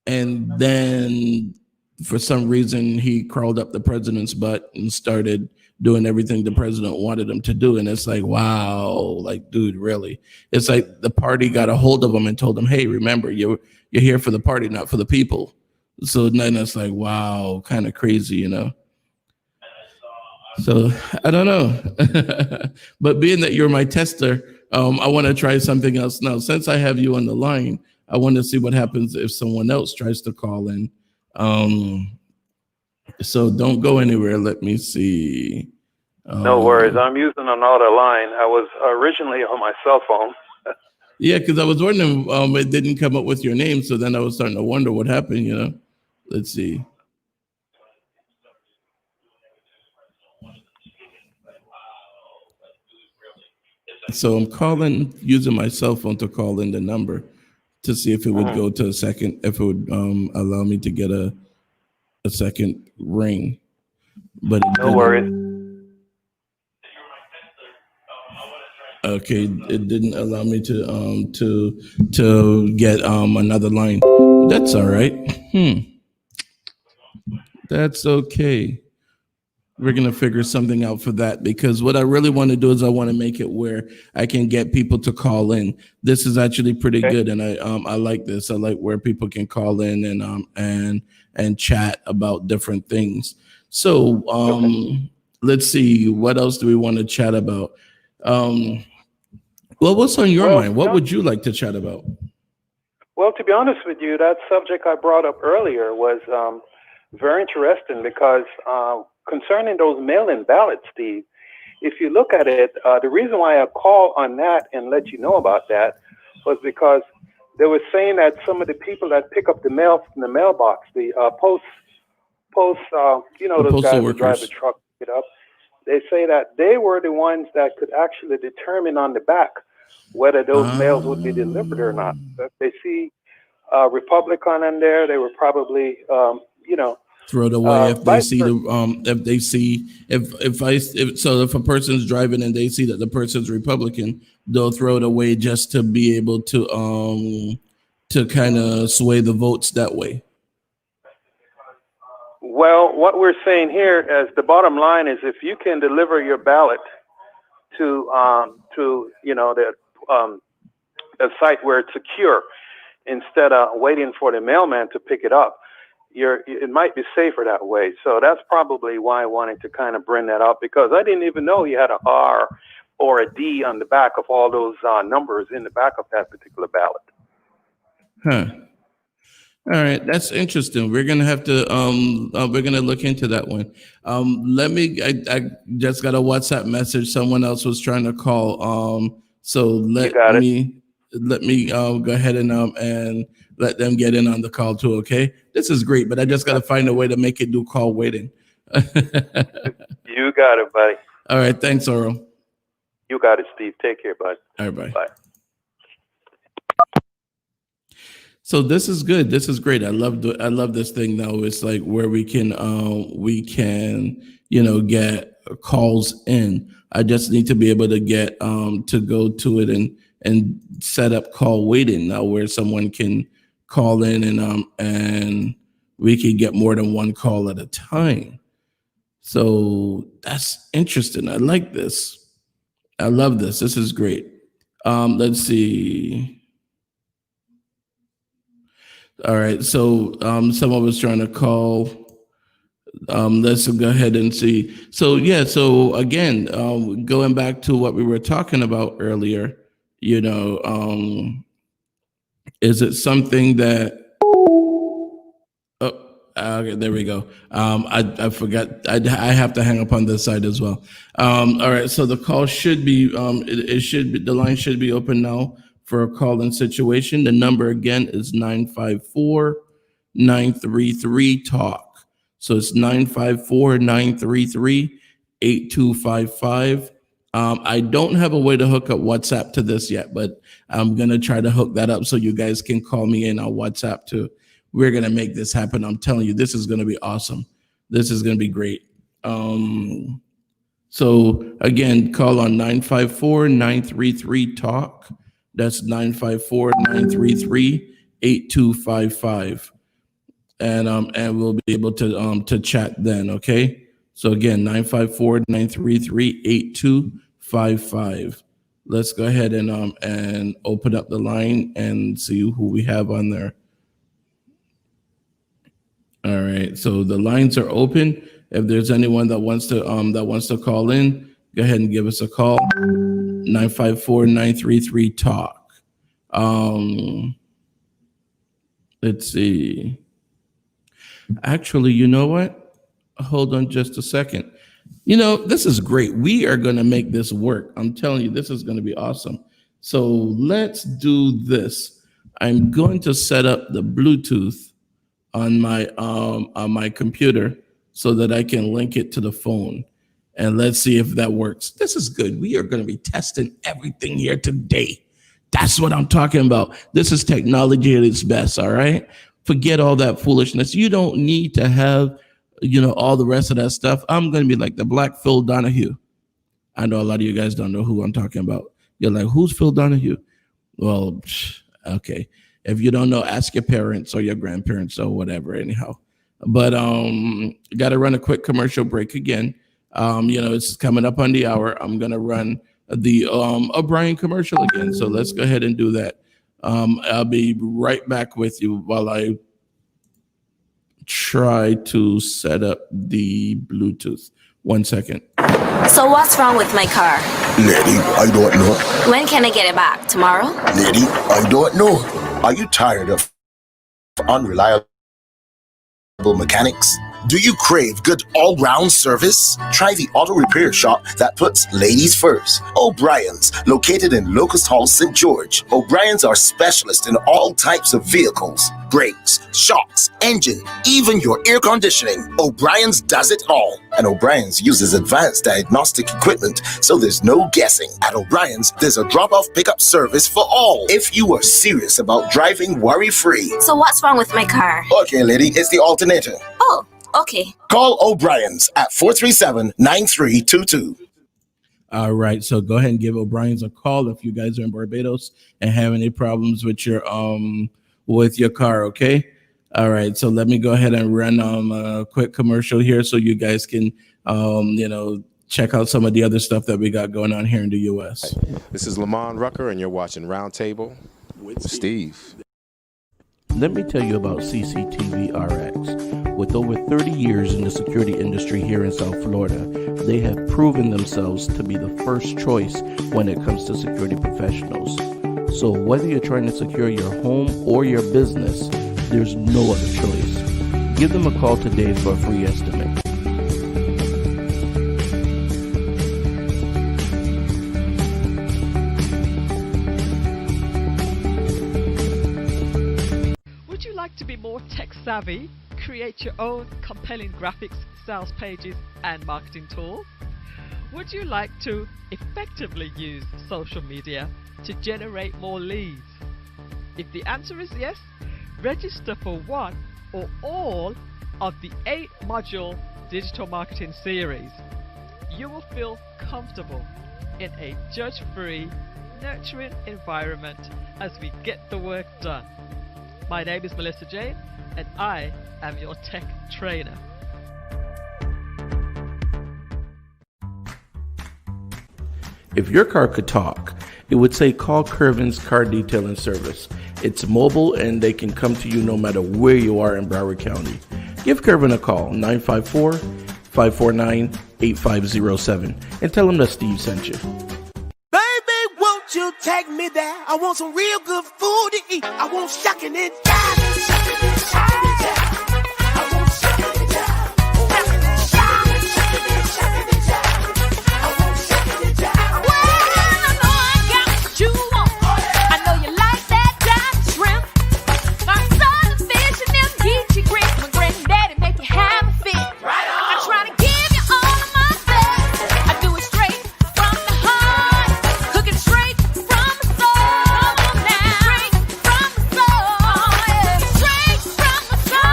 And then for some reason he crawled up the president's butt and started doing everything the president wanted him to do. And it's like, wow, like, dude, really? It's like the party got a hold of him and told him, hey, remember, you're here for the party, not for the people. So then it's like, wow, kind of crazy, So I don't know. But being that you're my tester, I want to try something else now. Since I have you on the line, I want to see what happens if someone else tries to call in. So don't go anywhere. Let me see. No worries. I'm using another line. I was originally on my cell phone. Yeah, because I was wondering, it didn't come up with your name. So then I was starting to wonder what happened, Let's see. So I'm calling using my cell phone to call in the number to see if it would Mhm. go to a second, if it would allow me to get a second ring, but it No worries. didn't. Okay, it didn't allow me to get another line. That's all right. That's okay. We're gonna figure something out for that, because what I really want to do is I want to make it where I can get people to call in. This is actually pretty Okay. good, and I like this. I like where people can call in and chat about different things. So let's see, what else do we want to chat about? Um, well, what's on your Well, mind? What would you like to chat about? to be honest with you, that subject I brought up earlier was very interesting because concerning those mail-in ballots, Steve, if you look at it, the reason why I call on that and let you know about that was because they were saying that some of the people that pick up the mail from the mailbox, the The those postal guys that drive the workers. truck, pick it up. They say that they were the ones that could actually determine on the back whether those mails would be delivered or not. Um, So if they see Republican in there, they were probably, Throw it away if they vice see versa. if a person's driving and they see that the person's Republican, they'll throw it away just to be able to kind of sway the votes that way. Well, what we're saying here as the bottom line is if you can deliver your ballot to um, a site where it's secure instead of waiting for the mailman to pick it up, it might be safer that way. So that's probably why I wanted to kind of bring that up, because I didn't even know you had a R or a D on the back of all those numbers in the back of that particular ballot. Huh. All right, that's interesting. We're gonna have to we're gonna look into that one. Let me. I just got a WhatsApp message. Someone else was trying to call. So You got it. let me go ahead and let them get in on the call too. Okay, this is great, but I just got to find a way to make it do call waiting. All You got it, buddy. right, thanks, Oro. You got it, Steve. Take care, bud. All right, bye. Bye. So this is good. This is great. I love this thing now. It's like where we can get calls in. I just need to be able to get to go to it and set up call waiting now, where someone can call in and we can get more than one call at a time. So that's interesting. I like this. I love this. This is great. Let's see. All right, so someone was trying to call. Let's go ahead and see. So yeah, so again, going back to what we were talking about earlier, is it something that? Oh, okay, there we go. I forgot. I have to hang up on this side as well. All right, so the call should be. It should be. The line should be open now for a call-in situation. The number again is 954-933-TALK. So it's 954-933-8255. I don't have a way to hook up WhatsApp to this yet, but I'm going to try to hook that up so you guys can call me in on WhatsApp too. We're going to make this happen. I'm telling you, this is going to be awesome. This is going to be great. So again, call on 954-933-TALK. That's 954-933-8255. And we'll be able to chat then, okay? So again, 954-933-8255. Let's go ahead and open up the line and see who we have on there. All right, so the lines are open. If there's anyone that wants to call in, go ahead and give us a call. 954-933-TALK. Let's see. Actually, you know what? Hold on just a second. This is great. We are going to make this work. I'm telling you, this is going to be awesome. So let's do this. I'm going to set up the Bluetooth on my computer so that I can link it to the phone. and let's see if that works. This is good. We are going to be testing everything here today. That's what I'm talking about. This is technology at its best, all right? Forget all that foolishness. You don't need to have, all the rest of that stuff. I'm going to be like the Black Phil Donahue. I know a lot of you guys don't know who I'm talking about. You're like, who's Phil Donahue? Well, okay. If you don't know, ask your parents or your grandparents or whatever, anyhow. But got to run a quick commercial break again. It's coming up on the hour. I'm going to run the O'Brien commercial again. So let's go ahead and do that. I'll be right back with you while I try to set up the Bluetooth. 1 second. So what's wrong with my car? Lady, I don't know. When can I get it back? Tomorrow? Lady, I don't know. Are you tired of unreliable mechanics? Do you crave good all-round service? Try the auto repair shop that puts ladies first. O'Brien's, located in Locust Hall, St. George. O'Brien's are specialists in all types of vehicles. Brakes, shocks, engine, even your air conditioning. O'Brien's does it all. And O'Brien's uses advanced diagnostic equipment, so there's no guessing. At O'Brien's, there's a drop-off pickup service for all. If you are serious about driving worry-free. So what's wrong with my car? Okay, lady, it's the alternator. Oh, okay. Call O'Brien's at 437-9322. All right, so go ahead and give O'Brien's a call if you guys are in Barbados and have any problems with your car, okay? All right, so let me go ahead and run a quick commercial here so you guys can check out some of the other stuff that we got going on here in the US. This is Lamont Rucker and you're watching Roundtable with Steve. Let me tell you about CCTV RX. With over 30 years in the security industry here in South Florida, they have proven themselves to be the first choice when it comes to security professionals. So whether you're trying to secure your home or your business, there's no other choice. Give them a call today for a free estimate. Would you like to be more tech savvy? Create your own compelling graphics, sales pages, and marketing tools? Would you like to effectively use social media to generate more leads? If the answer is yes, register for one or all of the 8-module digital marketing series. You will feel comfortable in a judge-free, nurturing environment as we get the work done. My name is Melissa Jane, and I am your tech trainer. If your car could talk, it would say call Curvin's Car Detailing Service. It's mobile and they can come to you no matter where you are in Broward County. Give Curvin a call, 954-549-8507, and tell him that Steve sent you. Baby, won't you take me there? I want some real good food to eat. I want shucking and jiving, shucking and jiving. I want shucking and jiving. Shucking and jiving. I want shucking and jiving. Well, I know I got what you want. I know you like that diamond shrimp. My southern fish and them geechee grits. My granddaddy make you have a fit. Right on. I try to give you all of my best. I do it straight from the heart. Cook it straight from the soul. Now. Straight from the soul. Yeah. Straight from the soul.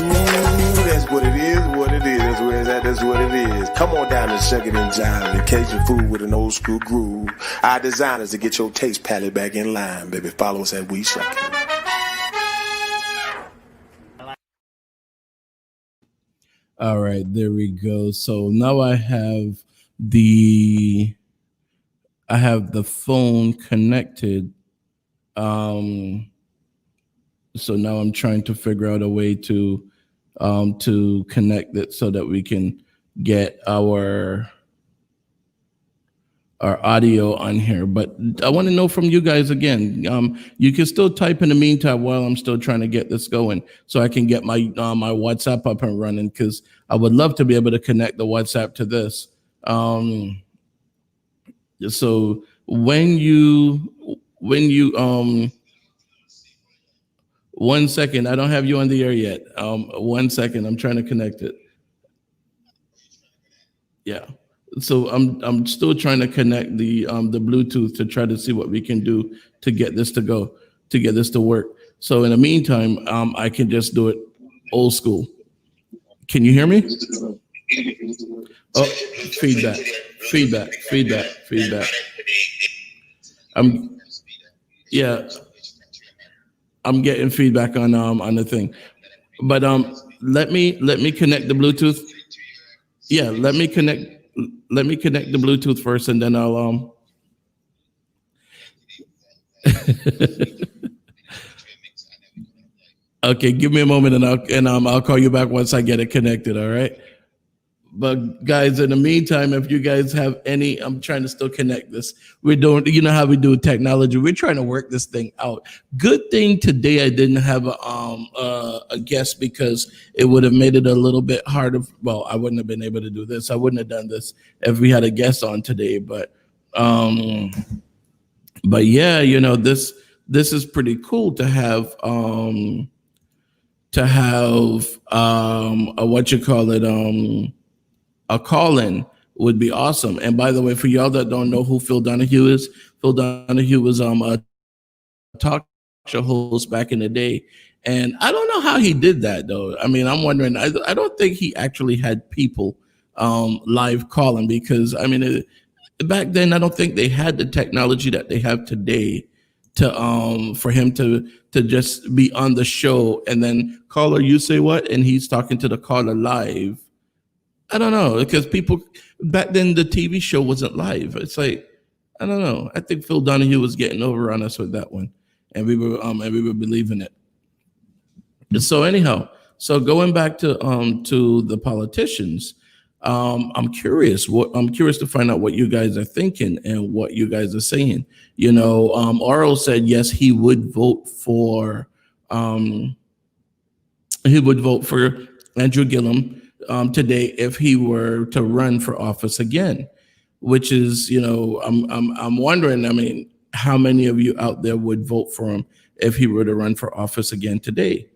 Ooh, that's what it is, what it is. That's where it's at, that's what it is. Come on down and shuck it and jive and Cajun food with an old school groove. Our designers to get your taste palette back in line, baby. Follow us at We Shuck It. All right, there we go. So now I have the phone connected. So now I'm trying to figure out a way to connect it so that we can get our audio on here. But I want to know from you guys again. You can still type in the meantime while I'm still trying to get this going, so I can get my my WhatsApp up and running, because I would love to be able to connect the WhatsApp to this. So when you 1 second. I don't have you on the air yet. 1 second. I'm trying to connect it. Yeah. So I'm still trying to connect the Bluetooth to try to see what we can do to get this to go, to get this to work. So in the meantime, I can just do it old school. Can you hear me? Oh, feedback, feedback. I'm yeah, I'm getting feedback on the thing. But let me connect the Bluetooth. Yeah, let me connect the Bluetooth first, and then I'll Okay, give me a moment, and I'll call you back once I get it connected. All right. But guys, in the meantime, if you guys have any, I'm trying to still connect this. We're doing, you know how we do technology. We're trying to work this thing out. Good thing today I didn't have a guest, because it would have made it a little bit harder. Well, I wouldn't have been able to do this. I wouldn't have done this if we had a guest on today. But yeah, this is pretty cool to have a what you call it, a call-in would be awesome. And by the way, for y'all that don't know who Phil Donahue is, Phil Donahue was a talk show host back in the day. And I don't know how he did that, though. I mean, I'm wondering, I don't think he actually had people live calling, because, I mean, back then, I don't think they had the technology that they have today to for him to just be on the show and then caller, you say what? And he's talking to the caller live. I don't know, because people back then, the TV show wasn't live. It's like, I don't know. I think Phil Donahue was getting over on us with that one, and we were believing it. So anyhow, so going back to the politicians, I'm curious to find out what you guys are thinking and what you guys are saying. Oro said yes, he would vote for Andrew Gillum today if he were to run for office again, which is, I'm wondering, I mean, how many of you out there would vote for him if he were to run for office again today?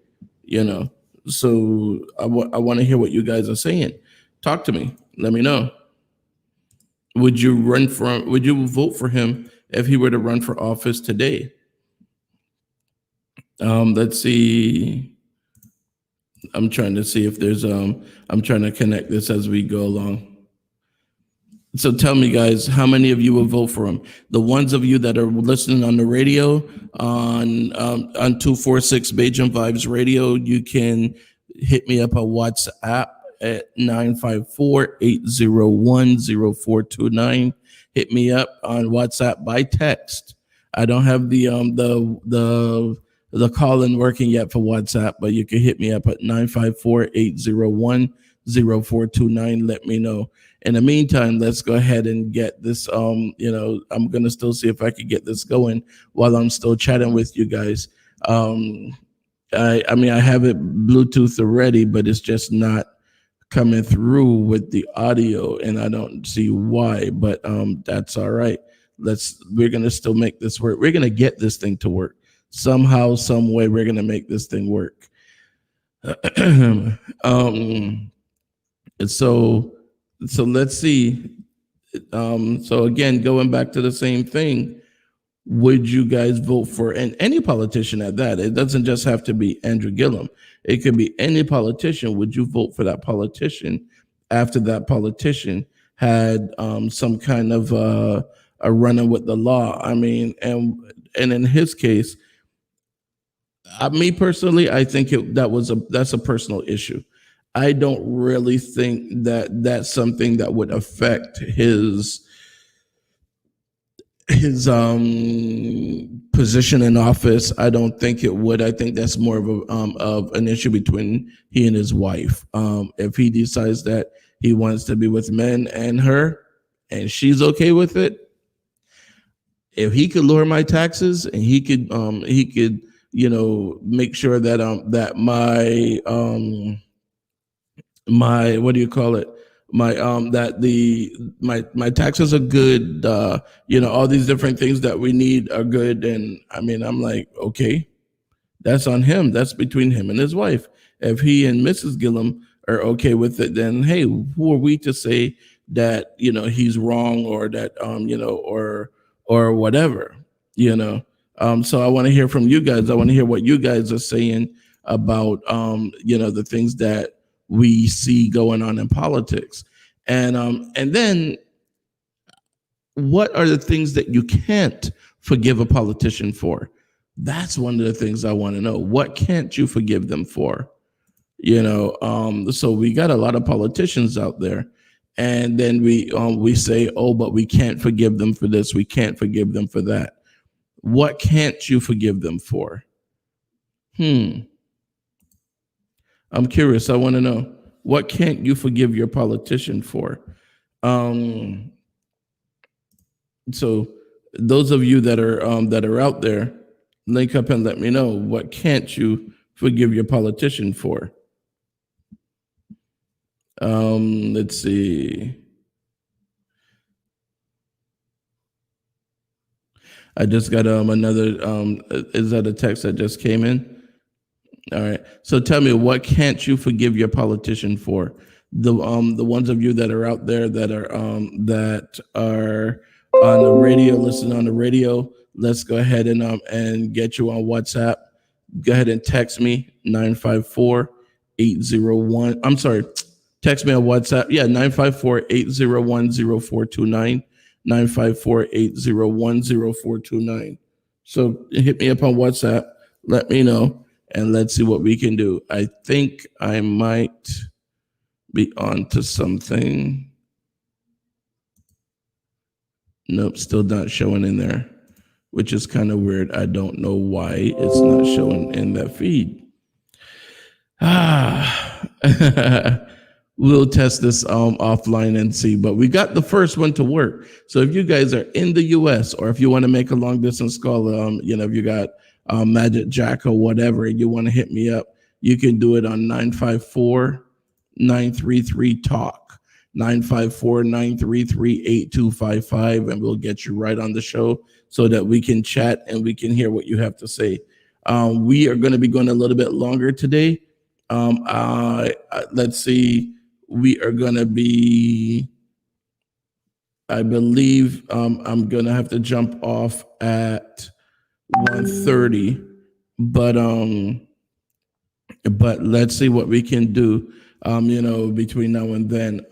So I want to hear what you guys are saying. Talk to me. Let me know. Would you vote for him if he were to run for office today? Let's see. I'm trying to see if there's I'm trying to connect this as we go along. So tell me, guys, how many of you will vote for him? The ones of you that are listening on the radio on 246 Beijing Vibes Radio, you can hit me up on WhatsApp at 954-801-0429. Hit me up on WhatsApp by text. I don't have the call-in working yet for WhatsApp, but you can hit me up at 954-801-0429. Let me know. In the meantime, let's go ahead and get this. I'm gonna still see if I can get this going while I'm still chatting with you guys. I mean, I have it Bluetooth already, but it's just not coming through with the audio, and I don't see why. But that's all right. We're gonna still make this work. We're gonna get this thing to work somehow, some way. We're gonna make this thing work. So let's see. So again, going back to the same thing, would you guys vote for any politician at that? It doesn't just have to be Andrew Gillum. It could be any politician. Would you vote for that politician after that politician had some kind of a run-in with the law? I mean, and in his case, me personally, I think that's a personal issue. I don't really think that that's something that would affect his position in office. I don't think it would. I think that's more of an issue between he and his wife. If he decides that he wants to be with men and her, and she's okay with it, if he could lower my taxes and he could make sure that that my what do you call it? My my taxes are good, all these different things that we need are good. And I mean, I'm like, okay, That's on him. That's between him and his wife. If he and Mrs. Gillum are okay with it, then hey, who are we to say that he's wrong, or that or whatever, so I want to hear from you guys. I want to hear what you guys are saying about the things that we see going on in politics, and then what are the things that you can't forgive a politician for? That's one of the things I want to know. What can't you forgive them for? So we got a lot of politicians out there, and then we say, oh, but we can't forgive them for this, we can't forgive them for that. What can't you forgive them for? I'm curious. I want to know, what can't you forgive your politician for? So those of you that are out there, link up and let me know, what can't you forgive your politician for? Let's see. I just got another is that a text that just came in? All right. So tell me, what can't you forgive your politician for? The ones of you that are out there that are on the radio, listen on the radio, let's go ahead and get you on WhatsApp. Go ahead and text me 954-801. I'm sorry. Text me on WhatsApp. Yeah, 954-801-0429. 954-801-0429. So hit me up on WhatsApp. Let me know, and let's see what we can do. I think I might be on to something. Nope, still not showing in there, which is kind of weird. I don't know why it's not showing in that feed. We'll test this offline and see, but we got the first one to work. So if you guys are in the US, or if you want to make a long distance call, if you got Magic Jack or whatever, you want to hit me up, you can do it on 954-933-TALK. 954-933-8255, and we'll get you right on the show so that we can chat and we can hear what you have to say. We are going to be going a little bit longer today. Let's see. We are going to be, I believe I'm going to have to jump off at 1:30, but let's see what we can do, between now and then.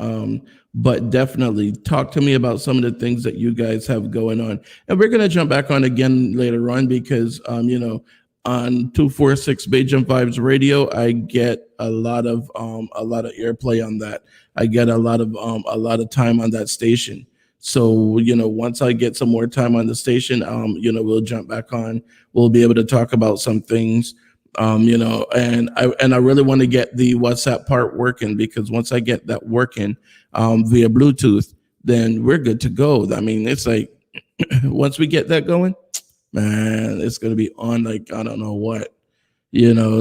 But definitely talk to me about some of the things that you guys have going on. And we're going to jump back on again later on because, on 246 Bayjump Vibes Radio, I get a lot of airplay on that. I get a lot of time on that station. So, once I get some more time on the station, we'll jump back on. We'll be able to talk about some things, and I really want to get the WhatsApp part working, because once I get that working via Bluetooth, then we're good to go. I mean, it's like once we get that going, man, it's going to be on like I don't know what,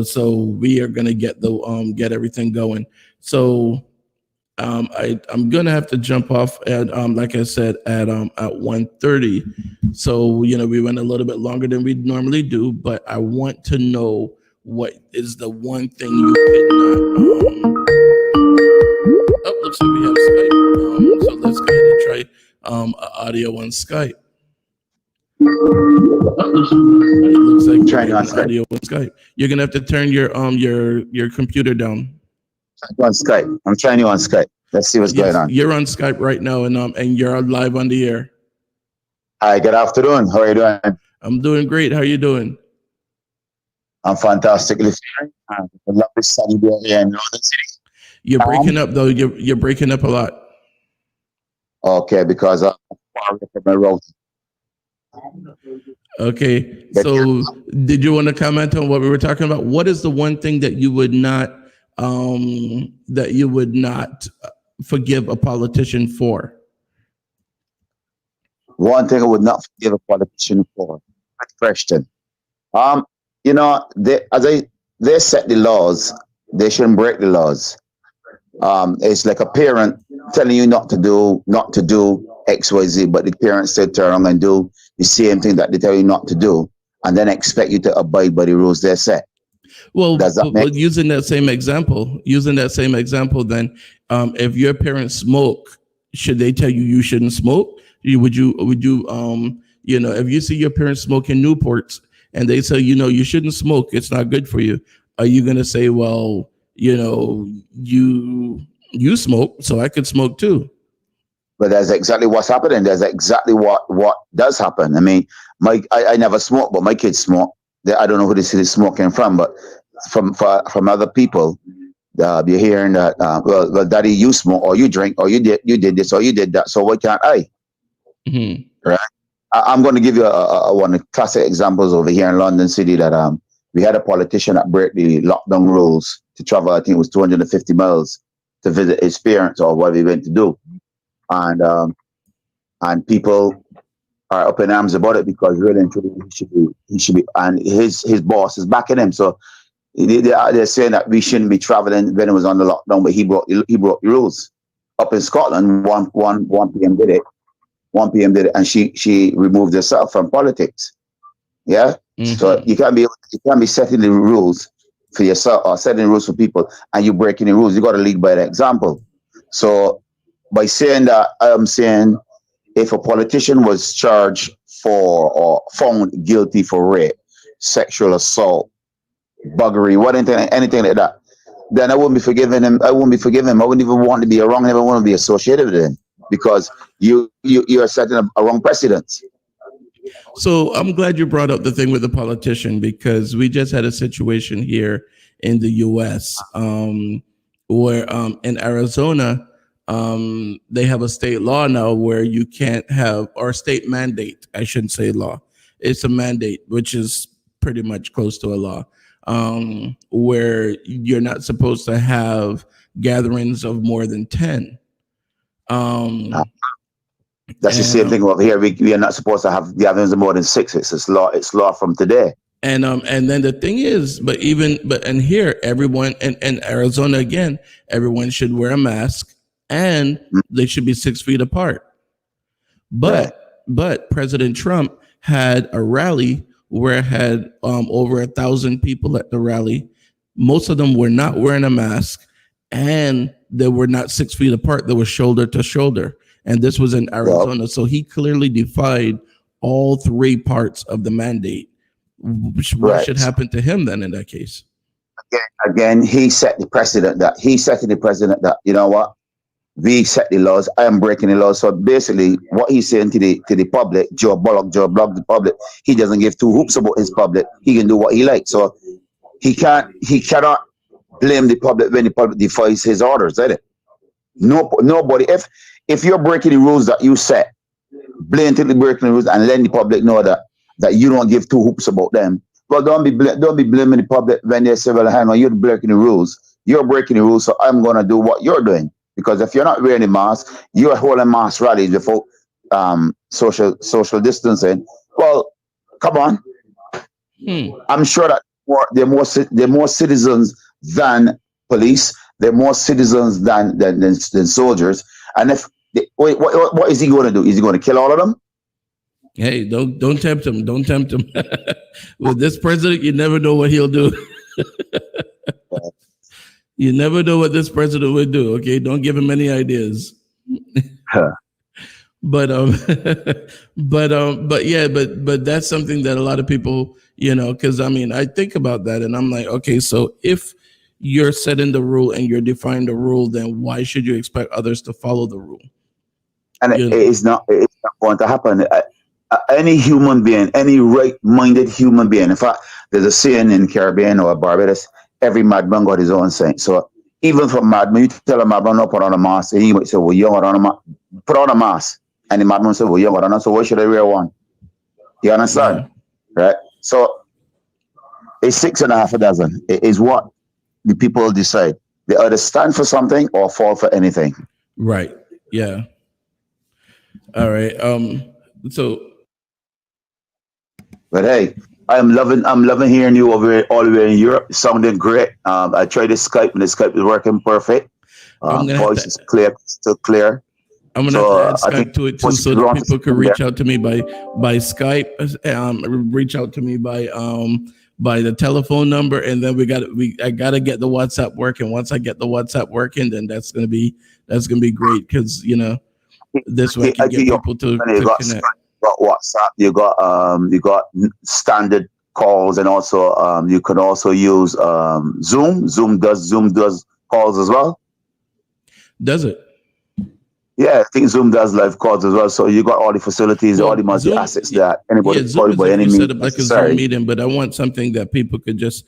so we are going to get get everything going. So I'm going to have to jump off at like I said at 1:30. So we went a little bit longer than we normally do, but I want to know, what is the one thing you could not looks like we have Skype. So let's go ahead and try audio on Skype. It looks like trying on audio on Skype. You're gonna have to turn your computer down. On Skype. I'm trying you on Skype. Let's see what's going on. You're on Skype right now, and you're live on the air. Hi, good afternoon. How are you doing? I'm doing great. How are you doing? I'm fantastically fine. Lovely sunny day here in London City. You're breaking up though. You're breaking up a lot. Okay, because I'm far away from my road. Okay, so did you want to comment on what we were talking about? What is the one thing that you would not forgive a politician for? One thing I would not forgive a politician for. Good question. They set the laws. They shouldn't break the laws. It's like a parent telling you not to do X, Y, Z, but the parents still turn around and do the same thing that they tell you not to do. and then expect you to abide by the rules they set. Well, Does that make using that same example, then if your parents smoke, should they tell you you shouldn't smoke? Would you if you see your parents smoking Newports and they say, you shouldn't smoke, it's not good for you, are you going to say, well, you smoke, so I could smoke too? But that's exactly what's happening. That's exactly what does happen. I mean, I never smoke, but my kids smoke. I don't know who this is smoking from, but from other people, you're hearing that, well, daddy, you smoke, or you drink, or you did this, or you did that, so why can't I? Mm-hmm. Right? I'm going to give you one of the classic examples over here in London City that we had a politician that broke the lockdown rules to travel, I think it was 250 miles to visit his parents or what he went to do. And people are up in arms about it because really and truly he should be, and his boss is backing him. So they're saying that we shouldn't be traveling when it was on the lockdown, but he broke the rules. Up in Scotland, 1 p.m. did it. 1 p.m. did it, and she removed herself from politics. Yeah, so you can't be setting the rules for yourself or setting rules for people, and you breaking the rules. You got to lead by the example. So by saying that, I'm saying if a politician was charged for or found guilty for rape, sexual assault, buggery, anything like that, then I wouldn't be forgiving him. I wouldn't even want to be around him. I wouldn't be associated with him because you are setting a wrong precedent. So I'm glad you brought up the thing with the politician, because we just had a situation here in the U.S. Where in Arizona, they have a state law now where you can't have, or state mandate, I shouldn't say law. It's a mandate, which is pretty much close to a law, where you're not supposed to have gatherings of more than 10. That's the same thing over here. We are not supposed to have gatherings of more than 6. It's law from today. And then the thing is, but here, everyone in Arizona again, everyone should wear a mask and they should be 6 feet apart. But President Trump had a rally where it had over 1,000 people at the rally. Most of them were not wearing a mask, and they were not 6 feet apart. They were shoulder to shoulder. And this was in Arizona. Well, so he clearly defied all 3 parts of the mandate. What should happen to him then in that case? Again, he set the precedent that, you know what? We set the laws. I am breaking the laws. So basically, what he's saying to the public, Joe Block the public, he doesn't give 2 hoops about his public. He can do what he likes. So he cannot blame the public when the public defies his orders, is it? Nobody. If you're breaking the rules that you set, blatantly breaking the rules, and letting the public know that you don't give 2 hoops about them, well, don't be blaming the public when they say, well, hang on, you're breaking the rules. You're breaking the rules, so I'm going to do what you're doing. Because if you're not wearing a mask, you're holding mass rallies without social distancing. Well, come on. I'm sure that they're more citizens than police. They're more citizens than soldiers. And if what is he going to do? Is he going to kill all of them? Hey, don't tempt him. Don't tempt him. With this president, you never know what he'll do. You never know what this president would do. Okay, don't give him any ideas. But that's something that a lot of people, because I think about that and I'm like, okay, so if you're setting the rule and you're defining the rule, then why should you expect others to follow the rule? And it's not going to happen. Any human being, any right-minded human being. In fact, there's a saying in Caribbean or Barbados, every madman got his own saint. So even for madman, you tell a madman not put on a mask, and he might say, well, you don't put on a mask. And the madman say, well, you don't, so why should I wear one? You understand? Yeah. Right? So it's 6.5 dozen. It is what the people decide. They either stand for something or fall for anything. Right. Yeah. All right. But hey, I'm loving hearing you all the way in Europe. It sounded great. I tried the Skype and the Skype is working perfect. Voice is clear, still clear. I'm gonna have to add Skype to it too, so that people can reach out to me by Skype. Reach out to me by the telephone number, and then I gotta get the WhatsApp working. Once I get the WhatsApp working, then that's gonna be great, because this way I can get people to connect. You got WhatsApp, you got standard calls, and also you can also use Zoom. Zoom does calls as well. Does it? Yeah, I think Zoom does live calls as well. So you got all the facilities, all the multi assets that anybody can by any means set up like a Zoom meeting, but I want something that people could just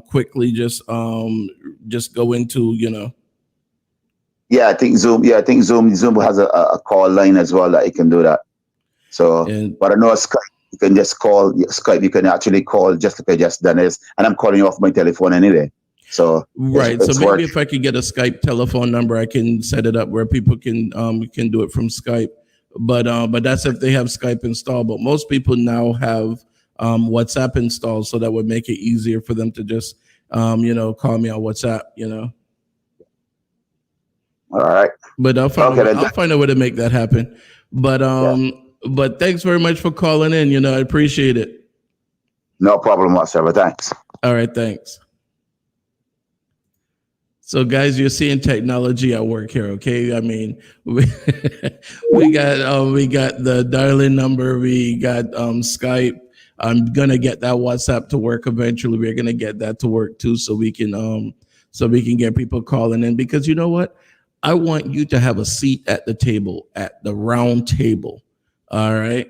quickly just go into, Yeah, I think Zoom has a call line as well that you can do that. So, but I know Skype, you can just call Skype. You can actually call just like I just done this, and I'm calling you off my telephone anyway. So right. So maybe if I could get a Skype telephone number, I can set it up where people can do it from Skype. But that's if they have Skype installed. But most people now have WhatsApp installed, so that would make it easier for them to just call me on WhatsApp. All right. But I'll find a way to make that happen. But thanks very much for calling in. I appreciate it. No problem whatsoever. Thanks. All right. Thanks. So, guys, you're seeing technology at work here, okay? I mean, we got the dial-in number, we got Skype. I'm gonna get that WhatsApp to work eventually. We're gonna get that to work too, so we can get people calling in, because you know what? I want you to have a seat at the table, at the round table. All right.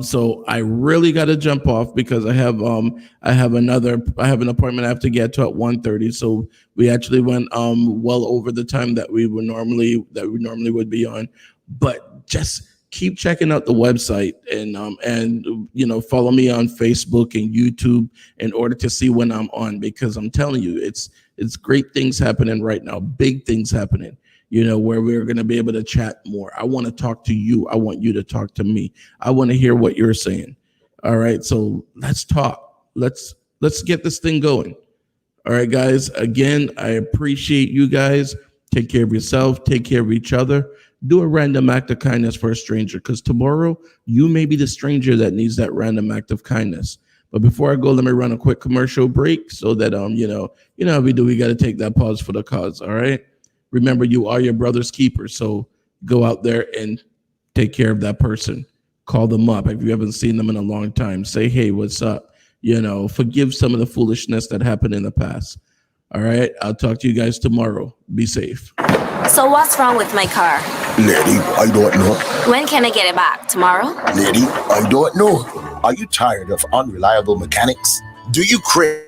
So I really got to jump off, because I have an appointment I have to get to at 1:30. So we actually went well over the time that we normally would be on. But just keep checking out the website and follow me on Facebook and YouTube in order to see when I'm on, because I'm telling you, it's great things happening right now, big things happening. Where we're going to be able to chat more. I want to talk to you. I want you to talk to me. I want to hear what you're saying. All right. So let's talk. Let's get this thing going. All right, guys. Again, I appreciate you guys. Take care of yourself. Take care of each other. Do a random act of kindness for a stranger, because tomorrow you may be the stranger that needs that random act of kindness. But before I go, let me run a quick commercial break so that, how we do. We got to take that pause for the cause. All right. Remember, you are your brother's keeper. So go out there and take care of that person. Call them up. If you haven't seen them in a long time, say, hey, what's up? Forgive some of the foolishness that happened in the past. All right. I'll talk to you guys tomorrow. Be safe. So what's wrong with my car? Lady, I don't know. When can I get it back? Tomorrow? Lady, I don't know. Are you tired of unreliable mechanics? Do you crave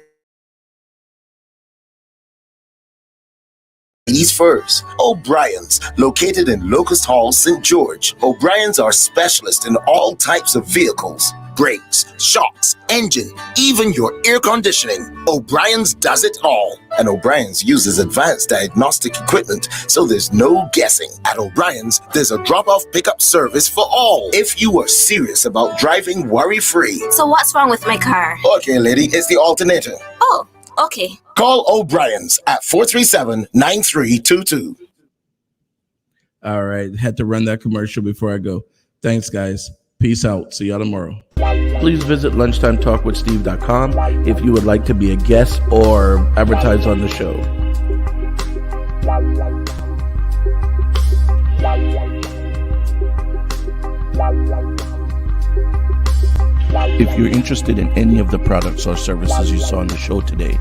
ladies first? O'Brien's, located in Locust Hall, St. George. O'Brien's are specialists in all types of vehicles. Brakes, shocks, engine, even your air conditioning. O'Brien's does it all. And O'Brien's uses advanced diagnostic equipment, so there's no guessing. At O'Brien's, there's a drop-off pickup service for all. If you are serious about driving worry-free. So what's wrong with my car? Okay, lady, it's the alternator. Oh, okay. Call O'Brien's at 437-9322. All right. Had to run that commercial before I go. Thanks, guys. Peace out. See y'all tomorrow. Please visit lunchtimetalkwithsteve.com if you would like to be a guest or advertise on the show. If you're interested in any of the products or services you saw on the show today,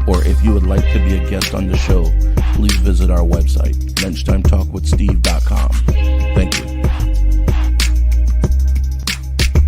or if you would like to be a guest on the show, please visit our website, lunchtimetalkwithsteve.com. Thank you.